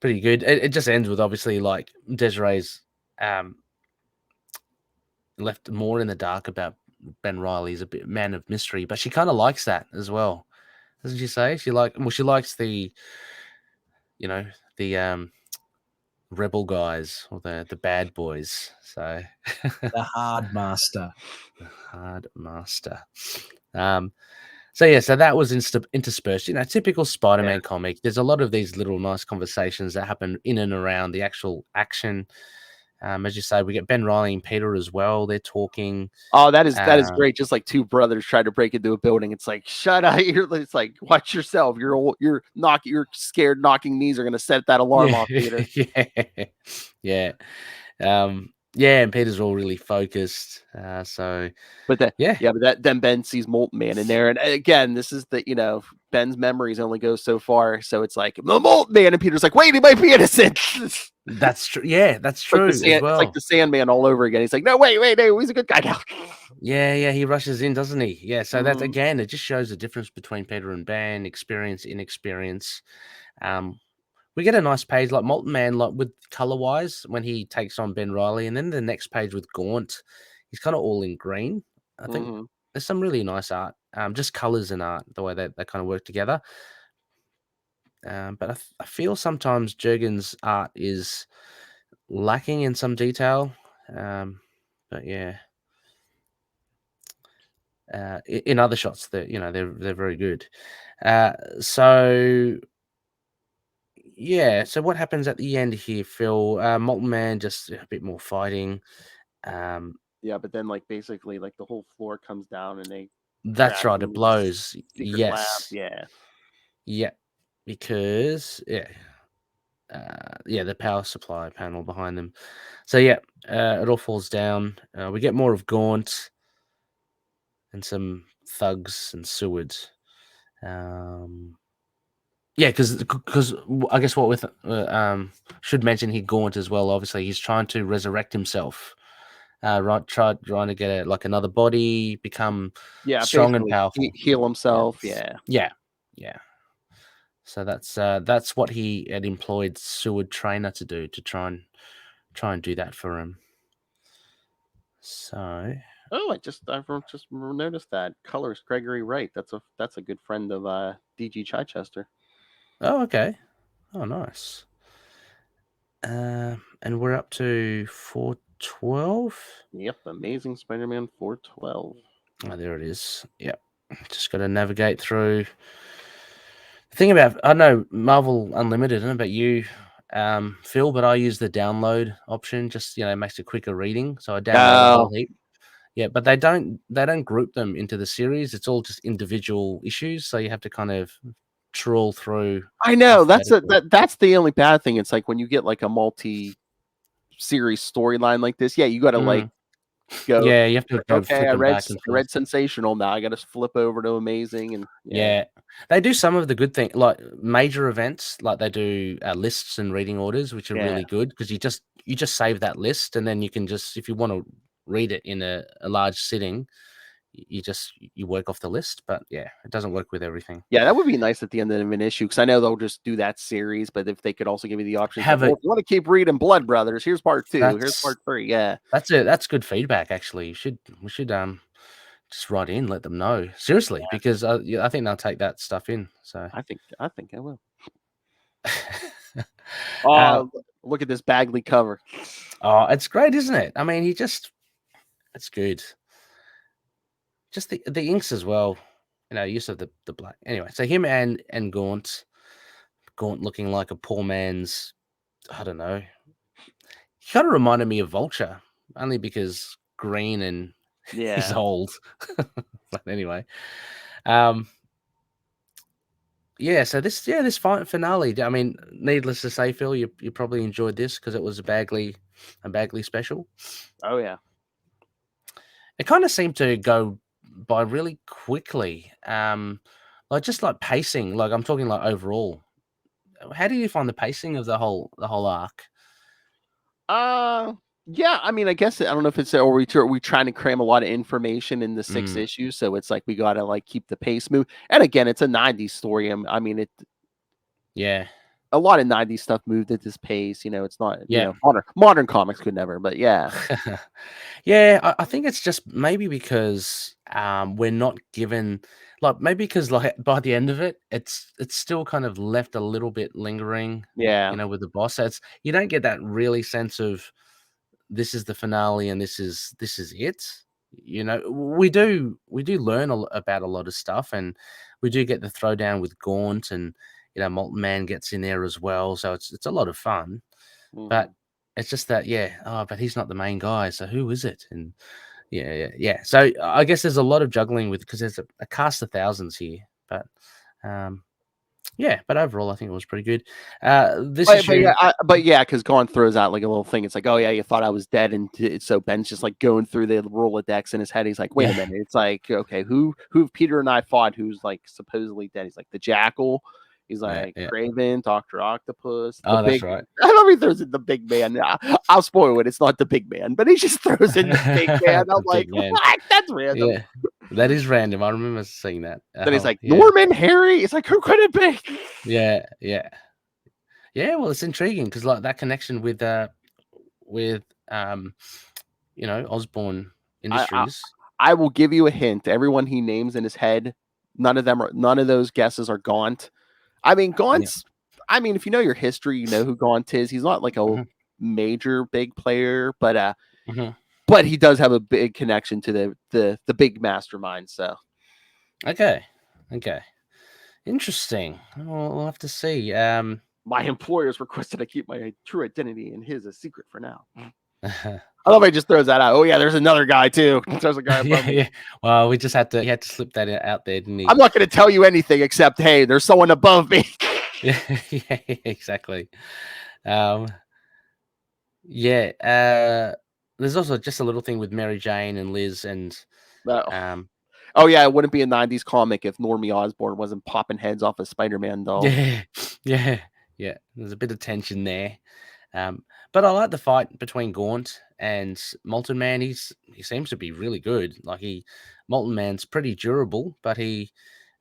good. It just ends with obviously like Desiree's left more in the dark about Ben Reilly's a bit man of mystery, but she kind of likes that as well, doesn't she say? She likes the rebel guys or the bad boys. So the hard master. The hard master. So that was interspersed. Typical Spider-Man comic. There's a lot of these little nice conversations that happen in and around the actual action. As you say, we get Ben Reilly and Peter as well. They're talking. Oh, that is great. Just like two brothers try to break into a building. It's like, shut up. It's like, watch yourself. You're scared knocking knees are gonna set that alarm off, Peter. Yeah. And Peter's all really focused. But then Ben sees Molten Man in there, and again, this is Ben's memories only go so far. So it's like Molten Man, and Peter's like, wait, he might be innocent. That's true. Yeah, that's true as well. It's like the Sandman all over again. He's like, no, wait, he's a good guy now. Yeah, he rushes in, doesn't he? Yeah, so that's again, it just shows the difference between Peter and Ben, experience, inexperience. We get a nice page like Molten Man, like with color wise, when he takes on Ben Reilly, and then the next page with Gaunt, he's kind of all in green. I think there's some really nice art, just colors and art, the way they kind of work together. But I feel sometimes Jurgen's art is lacking in some detail. But yeah, in other shots, they're very good. So what happens at the end here, Phil? Molten Man, just a bit more fighting. But then basically the whole floor comes down and they. That's right, it blows. Yes. Lab. Yeah. Because the power supply panel behind them. So it all falls down. We get more of Gaunt and some thugs and Seward. Because I guess what with should mention he Gaunt as well. Obviously, he's trying to resurrect himself. Trying to get another body, become strong and powerful, heal himself. Yeah. So that's what he had employed Seward Trainer to do, to try and do that for him. So I just noticed that colors Gregory Wright. That's a good friend of DG Chichester. Oh, okay. Oh, nice. And we're up to 412. Yep, Amazing Spider-Man 412. Oh, there it is. Yep. Just got to navigate through. The thing about, I know Marvel Unlimited, I don't know about you, Phil, but I use the download option. Just it makes it quicker reading. So I download a whole heap. Yeah, but they don't group them into the series. It's all just individual issues. So you have to kind of trawl through. I know that's the only bad thing. It's like when you get a multi-series storyline like this. Yeah, you got to go. Yeah, you have to go. Okay, I read Sensational. Now I got to flip over to Amazing, and they do some of the good things, like major events, like they do lists and reading orders, which are really good because you just save that list, and then you can just, if you want to read it in a large sitting, you work off the list. But it doesn't work with everything. Yeah, that would be nice at the end of an issue, because I know they'll just do that series, but if they could also give you the option, if you want to keep reading Blood Brothers, here's part 2, here's part 3. Yeah, that's good feedback. Actually, we should just write in, let them know seriously, because I think they'll take that stuff in. So I think I will. Oh, look at this Bagley cover. Oh, it's great, isn't it? I mean, it's good. Just the inks as well, use of the black. Anyway, so him and Gaunt looking like a poor man's, I don't know. He kind of reminded me of Vulture, only because green and he's old. But anyway, so this finale. I mean, needless to say, Phil, you probably enjoyed this because it was a Bagley special. Oh yeah, it kind of seemed to go by really quickly. Just pacing. I'm talking overall. How do you find the pacing of the whole arc? Yeah, I mean, I guess I don't know if it's or we trying to cram a lot of information in the 6 issues, so it's we gotta keep the pace move. And again, it's a 90s story. I mean, a lot of 90s stuff moved at this pace. It's not modern comics could never, but yeah. I think it's just maybe because we're not given maybe because by the end of it, it's still kind of left a little bit lingering. With the boss. So you don't get that really sense of this is the finale and this is it. you know, we do learn about a lot of stuff, and we do get the throwdown with Gaunt, and you know, Molten Man gets in there as well, so it's a lot of fun. But it's just that, but he's not the main guy, so who is it? And yeah. So I guess there's a lot of juggling with, because there's a cast of thousands here, but but overall I think it was pretty good. This issue, but because Gaunt throws out like a little thing. It's like, oh yeah, you thought I was dead, and so Ben's just like going through the Rolodex in his head. He's like, wait a minute. It's like, okay, who Peter and I fought? Who's like supposedly dead? He's like the Jackal. He's like Craven, Dr. Octopus. That's right. I love he throws in the big man. I'll spoil it. It's not the big man, but he just throws in the big man. I'm like, what? That's random. Yeah, that is random. I remember seeing that. Then he's like, Norman, Harry. It's like, who could it be? Yeah. Well, it's intriguing because like that connection with Osborne Industries. I will give you a hint. Everyone he names in his head, none of those guesses are Gaunt. I mean, Gaunt's. I mean, if you know your history, you know who Gaunt is. He's not like a major big player, but he does have a big connection to the big mastermind. So, okay, interesting. We'll have to see. My employers requested I keep my true identity and his a secret for now. I love how he just throws that out. Oh yeah, there's another guy too. There's a guy above me. Well, he had to slip that out there, didn't he? I'm not going to tell you anything except, hey, there's someone above me. yeah, exactly. There's also just a little thing with Mary Jane and Liz and oh yeah, it wouldn't be a 90s comic if Normie Osborn wasn't popping heads off a Spider-Man doll. Yeah. There's a bit of tension there. But I like the fight between Gaunt and Molten Man. He seems to be really good. Like Molten Man's pretty durable, but he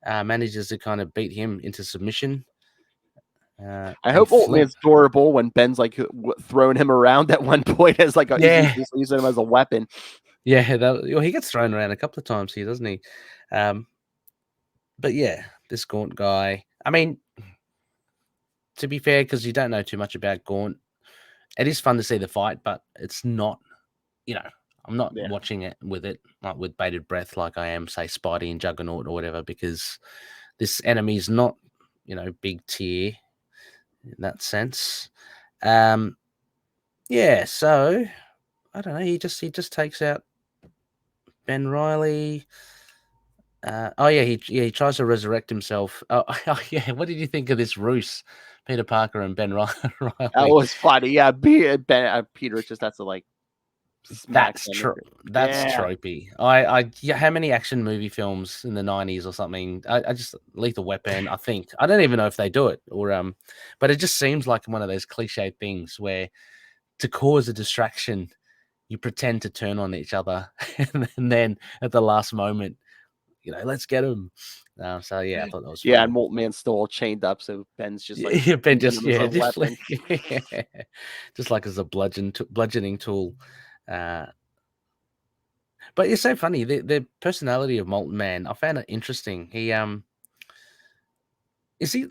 manages to kind of beat him into submission. I hope Molten Man's durable when Ben's like throwing him around at one point as like he's using him as a weapon. Yeah, he gets thrown around a couple of times here, doesn't he? But yeah, this Gaunt guy. I mean, to be fair, because you don't know too much about Gaunt, it is fun to see the fight, but it's not, I'm not watching it with bated breath like I am, say, Spidey and Juggernaut or whatever, because this enemy is not, big tier in that sense. So I don't know. He just takes out Ben Reilly. He tries to resurrect himself. Oh yeah. What did you think of this ruse? Peter Parker and Ben Reilly. That was funny. Yeah, Peter just has to like. That's true. That's tropey. How many action movie films in the 90s or something? I just Lethal Weapon. I think I don't even know if they do it or but it just seems like one of those cliche things where to cause a distraction, you pretend to turn on each other, and then at the last moment, let's get him. I thought that was funny. And Molten Man's still all chained up, so Ben's just like just like as a bludgeoning tool. But it's so funny the personality of Molten Man. I found it interesting. He is he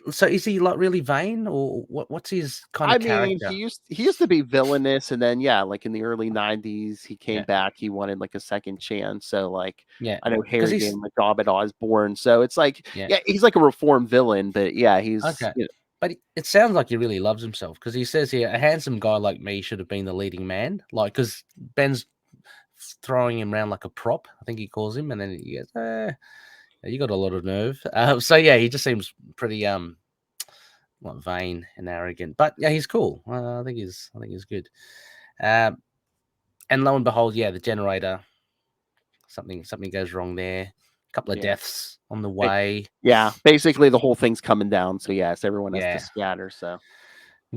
like really vain, or what's his kind of character? He used to be villainous, and then like in the early 90s he came back. He wanted like a second chance, so like I know Harry gave him a job at Osborn, so it's like he's like a reformed villain, but he's okay. But it sounds like he really loves himself, because he says here, a handsome guy like me should have been the leading man, like because Ben's throwing him around like a prop, I think he calls him, and then he goes, you got a lot of nerve. He just seems pretty vain and arrogant. But he's cool. I think he's good. And lo and behold, the generator. Something goes wrong there. A couple of deaths on the way. Basically the whole thing's coming down. So everyone has to scatter. So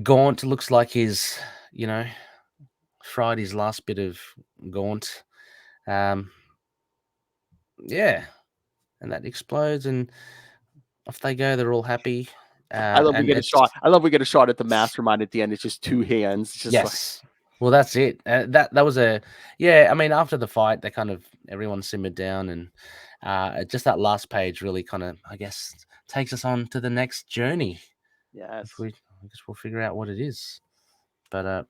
Gaunt looks like he's fried his last bit of Gaunt. And that explodes, and off they go. They're all happy. I love we get a shot. I love we get a shot at the mastermind at the end. It's just two hands. Yes. Well, that's it. That was I mean, after the fight, they kind of everyone simmered down, and just that last page really kind of, I guess, takes us on to the next journey. Yes. I guess we'll figure out what it is. But I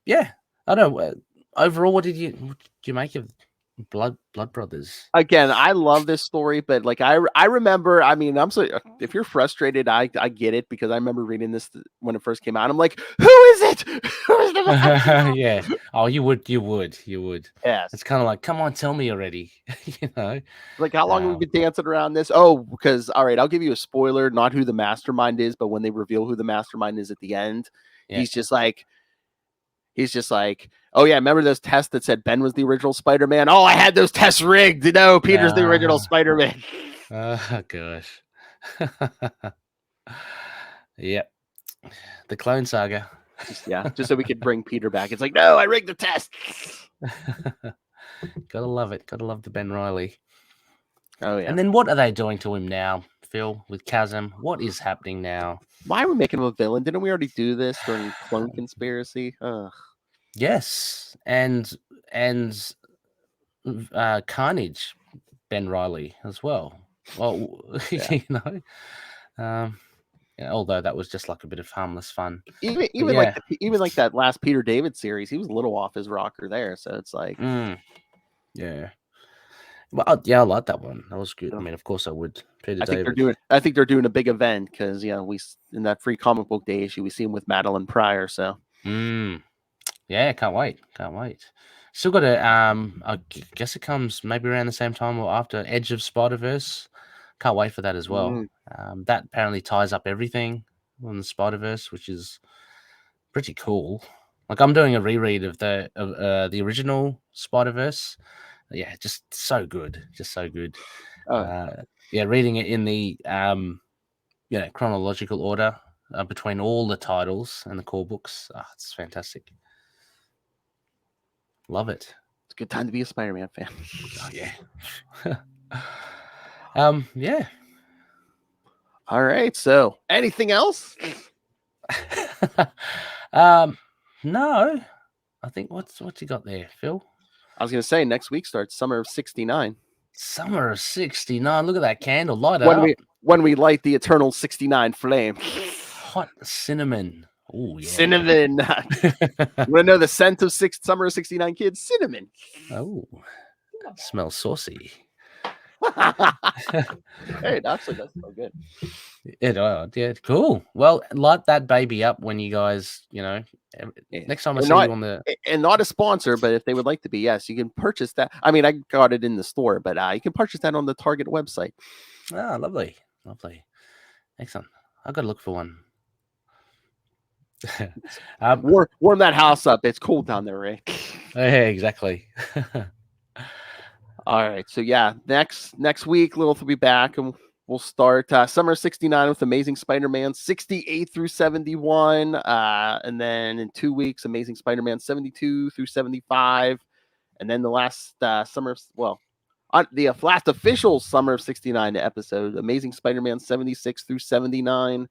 don't know. Overall, what did you make of Blood Brothers. Again, I love this story, but like I remember, I mean, I'm so if you're frustrated, I get it because I remember reading this when it first came out. I'm like, who is it? Who is the Yeah. Oh, you would. Yes. It's kind of like, come on, tell me already. Like, how long have we been dancing around this? Oh, because all right, I'll give you a spoiler, not who the mastermind is, but when they reveal who the mastermind is at the end, he's just like, oh yeah, remember those tests that said Ben was the original Spider-Man? Oh, I had those tests rigged. No, Peter's the original Spider-Man. Oh gosh. Yep. The Clone Saga. Just so we could bring Peter back. It's like, no, I rigged the test. Gotta love it. Gotta love the Ben Reilly. Oh yeah. And then what are they doing to him now, Phil, with Chasm? What is happening now? Why are we making him a villain? Didn't we already do this during Clone Conspiracy? Yes, and Carnage, Ben Reilly as well. Well, Yeah. Although that was just like a bit of harmless fun. Even like that last Peter David series, he was a little off his rocker there. So it's like, yeah. Well, I like that one. That was good. I mean, of course I would. I think they're doing a big event because we in that free comic book day issue we see him with Madeline Pryor. So yeah, can't wait. Still got to I guess it comes maybe around the same time or after Edge of Spider-Verse. Can't wait for that as well. That apparently ties up everything on the Spider-Verse, which is pretty cool. Like I'm doing a reread of the original Spider-Verse. Yeah, just so good. Reading it in the chronological order between all the titles and the core books. It's fantastic. Love it. It's a good time to be a Spider-Man fan. Oh yeah. Yeah. All right. So, anything else? No. I think what's you got there, Phil? I was going to say next week starts Summer of '69. Summer of ’69. Look at that candle. Light it up. When we light the eternal '69 flame. Hot cinnamon. Oh yeah. Cinnamon. You want to know the scent of Summer of '69, kids? Cinnamon. Oh, smells saucy. Hey, it actually does smell good. Yeah, cool. Well, light that baby up when you guys, next time I see you on the and not a sponsor, but if they would like to be, yes, you can purchase that. I mean, I got it in the store, but you can purchase that on the Target website. Ah, lovely, excellent. I got to look for one. Warm that house up. It's cold down there, Ray. Yeah, exactly. All right, so yeah, next week, Lilith will be back, and we'll start Summer '69 with Amazing Spider-Man 68 through 71, and then in 2 weeks, Amazing Spider-Man 72 through 75, and then the last last official Summer of '69 episode, Amazing Spider-Man 76 through 79,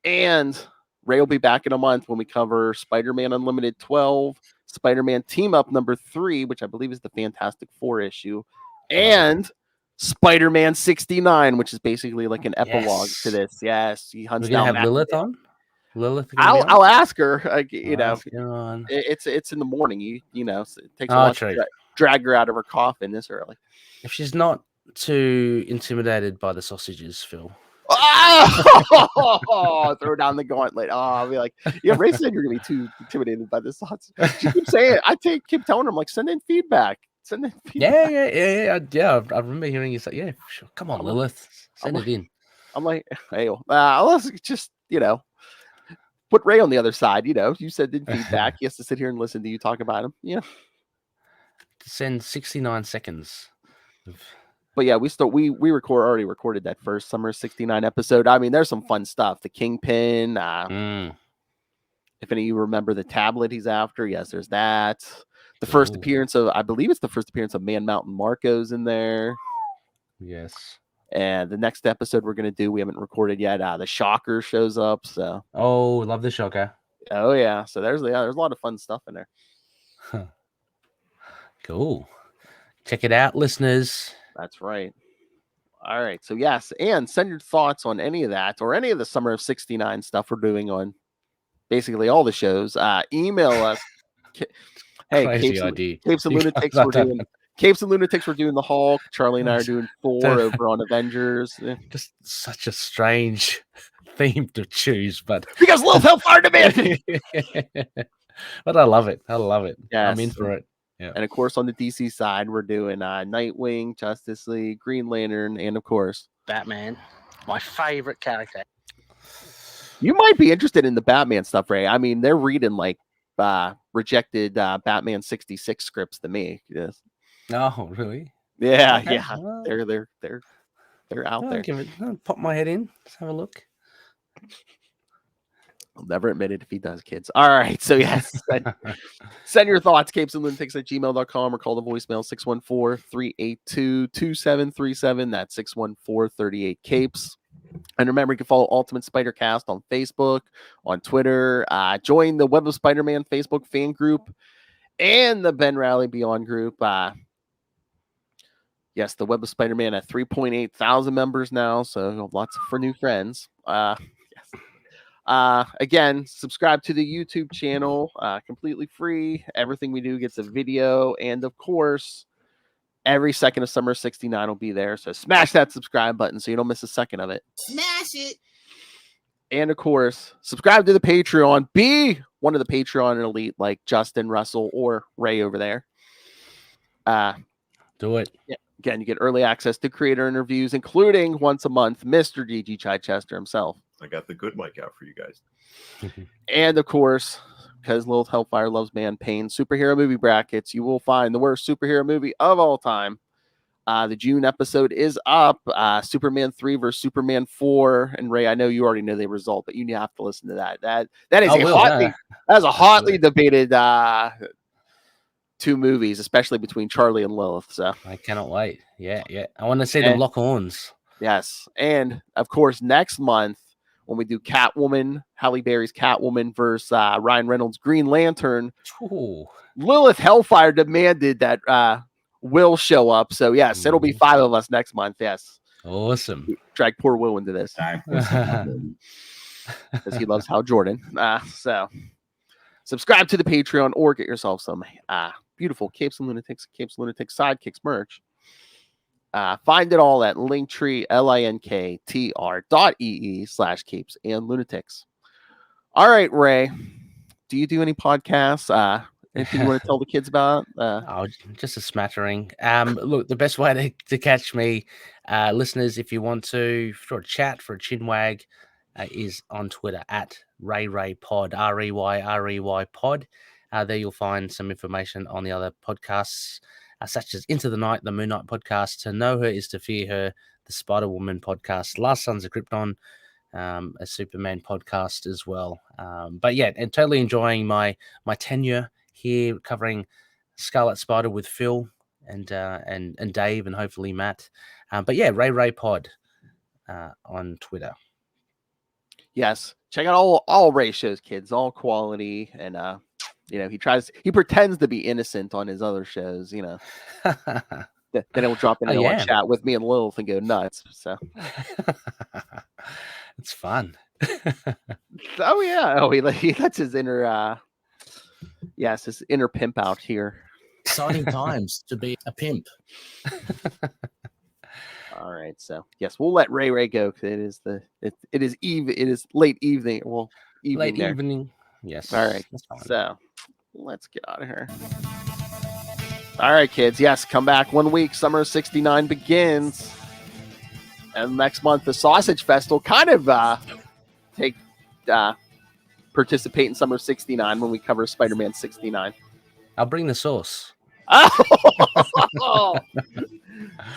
and Ray will be back in a month when we cover Spider-Man Unlimited 12, Spider-Man Team Up number 3, which I believe is the Fantastic Four issue, and Spider-Man 69, which is basically like an epilogue to this. Yes, he hunts down. We're gonna have Lilith on. I'll ask her. On. It's in the morning. You know, so it takes a lot to drag her out of her coffin this early. If she's not too intimidated by the sausages, Phil. Oh, throw down the gauntlet. Oh, I'll be like, yeah, Ray said you're gonna be too intimidated by this. She keeps saying it. keep telling her, I'm like, send in feedback. Yeah. I remember hearing you say, yeah, sure. Come on, Lilith, send it in. I'm like, hey, let's just, put Ray on the other side. You said in feedback. He has to sit here and listen to you talk about him. Yeah. Send 69 seconds. But yeah, we already recorded that first Summer '69 episode. I mean, there's some fun stuff. The Kingpin. If any of you remember the tablet he's after, yes, there's that. The first appearance of, I believe it's the first appearance of Man Mountain Marco's in there. Yes. And the next episode we're gonna do, we haven't recorded yet. The Shocker shows up. So. Oh, love the Shocker. Oh yeah. So there's a lot of fun stuff in there. Huh. Cool. Check it out, listeners. That's right. All right. So yes, and send your thoughts on any of that or any of the Summer of '69 stuff we're doing on basically all the shows. Email us. Hey, crazy idea. CapesandLunatics. Capes and Lunatics were doing the Hulk. Charlie and I are doing Thor over on Avengers. Just such a strange theme to choose, but because Lilith Hellfire demanded. But I love it. I love it. Yes. I'm in for it. Yeah. And of course, on the DC side, we're doing Nightwing, Justice League, Green Lantern, and of course, Batman, my favorite character. You might be interested in the Batman stuff, Ray. I mean, they're reading like rejected Batman 66 scripts to me. Yes. Oh, really? Yeah, Okay. yeah. Well, They're out there. I'll pop my head in. Let's have a look. I'll never admit it if he does, kids. All right. So, yes, send your thoughts, CapesandLunatics@gmail.com, or call the voicemail 614-382-2737. That's 614-38-CAPES. And remember, you can follow Ultimate Spider Cast on Facebook, on Twitter. Join the Web of Spider-Man Facebook fan group and the Ben Rally Beyond group. Yes, the Web of Spider-Man at 3.8 thousand members now, so lots for new friends. Yes. Again, subscribe to the YouTube channel, completely free. Everything we do gets a video, and of course, every second of Summer 69 will be there. So smash that subscribe button so you don't miss a second of it. Smash it. And of course, subscribe to the Patreon. Be one of the Patreon elite like Justin, Russell, or Ray over there. Do it. Yeah. Again, you get early access to creator interviews, including once a month, Mr. DG Chichester himself. I got the good mic out for you guys. And of course, because Lilith Hellfire loves man pain, superhero movie brackets, you will find the worst superhero movie of all time. The June episode is up. Superman 3 versus Superman 4. And Ray, I know you already know the result, but you have to listen to that. That is a hotly debated two movies, especially between Charlie and Lilith. So I cannot wait. Yeah. I want to see them lock horns. Yes. And of course, next month, when we do Catwoman, Halle Berry's Catwoman versus Ryan Reynolds' Green Lantern, Ooh. Lilith Hellfire demanded that Will show up. So, yes, it'll be 5 of us next month. Yes. Awesome. Drag poor Will into this because he loves Hal Jordan. So, subscribe to the Patreon or get yourself some beautiful Capes and Lunatics Sidekicks merch. Find it all at Linktree, linktr.ee/Capes and Lunatics. All right, Ray, do you do any podcasts? Anything you want to tell the kids about? Just a smattering. Look, the best way to catch me, listeners, if you want to, for a chat, for a chinwag, is on Twitter at RayRayPod, REYREY Pod. There you'll find some information on the other podcasts, such as Into the Night, the Moon Knight podcast, To Know Her Is to Fear Her, the Spider-Woman podcast, Last Sons of Krypton, a Superman podcast as well. But yeah, and totally enjoying my tenure here covering Scarlet Spider with Phil and Dave and hopefully Matt. But yeah, Ray Pod on Twitter. Yes, check out all Ray shows, kids, all quality, and he pretends to be innocent on his other shows, Then he'll drop in a chat with me and Lilith and go nuts. So it's fun. Oh yeah. He lets his inner his inner pimp out here. Exciting times to be a pimp. All right, so yes, we'll let Ray go because it is late evening. Well, late evening. Yes. All right. So let's get out of here. All right, kids. Yes, come back 1 week. Summer 69 begins. And next month, the Sausage Fest will kind of participate in Summer 69 when we cover Spider-Man 69. I'll bring the sauce. Oh!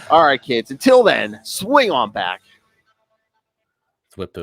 All right, kids. Until then, swing on back. Whip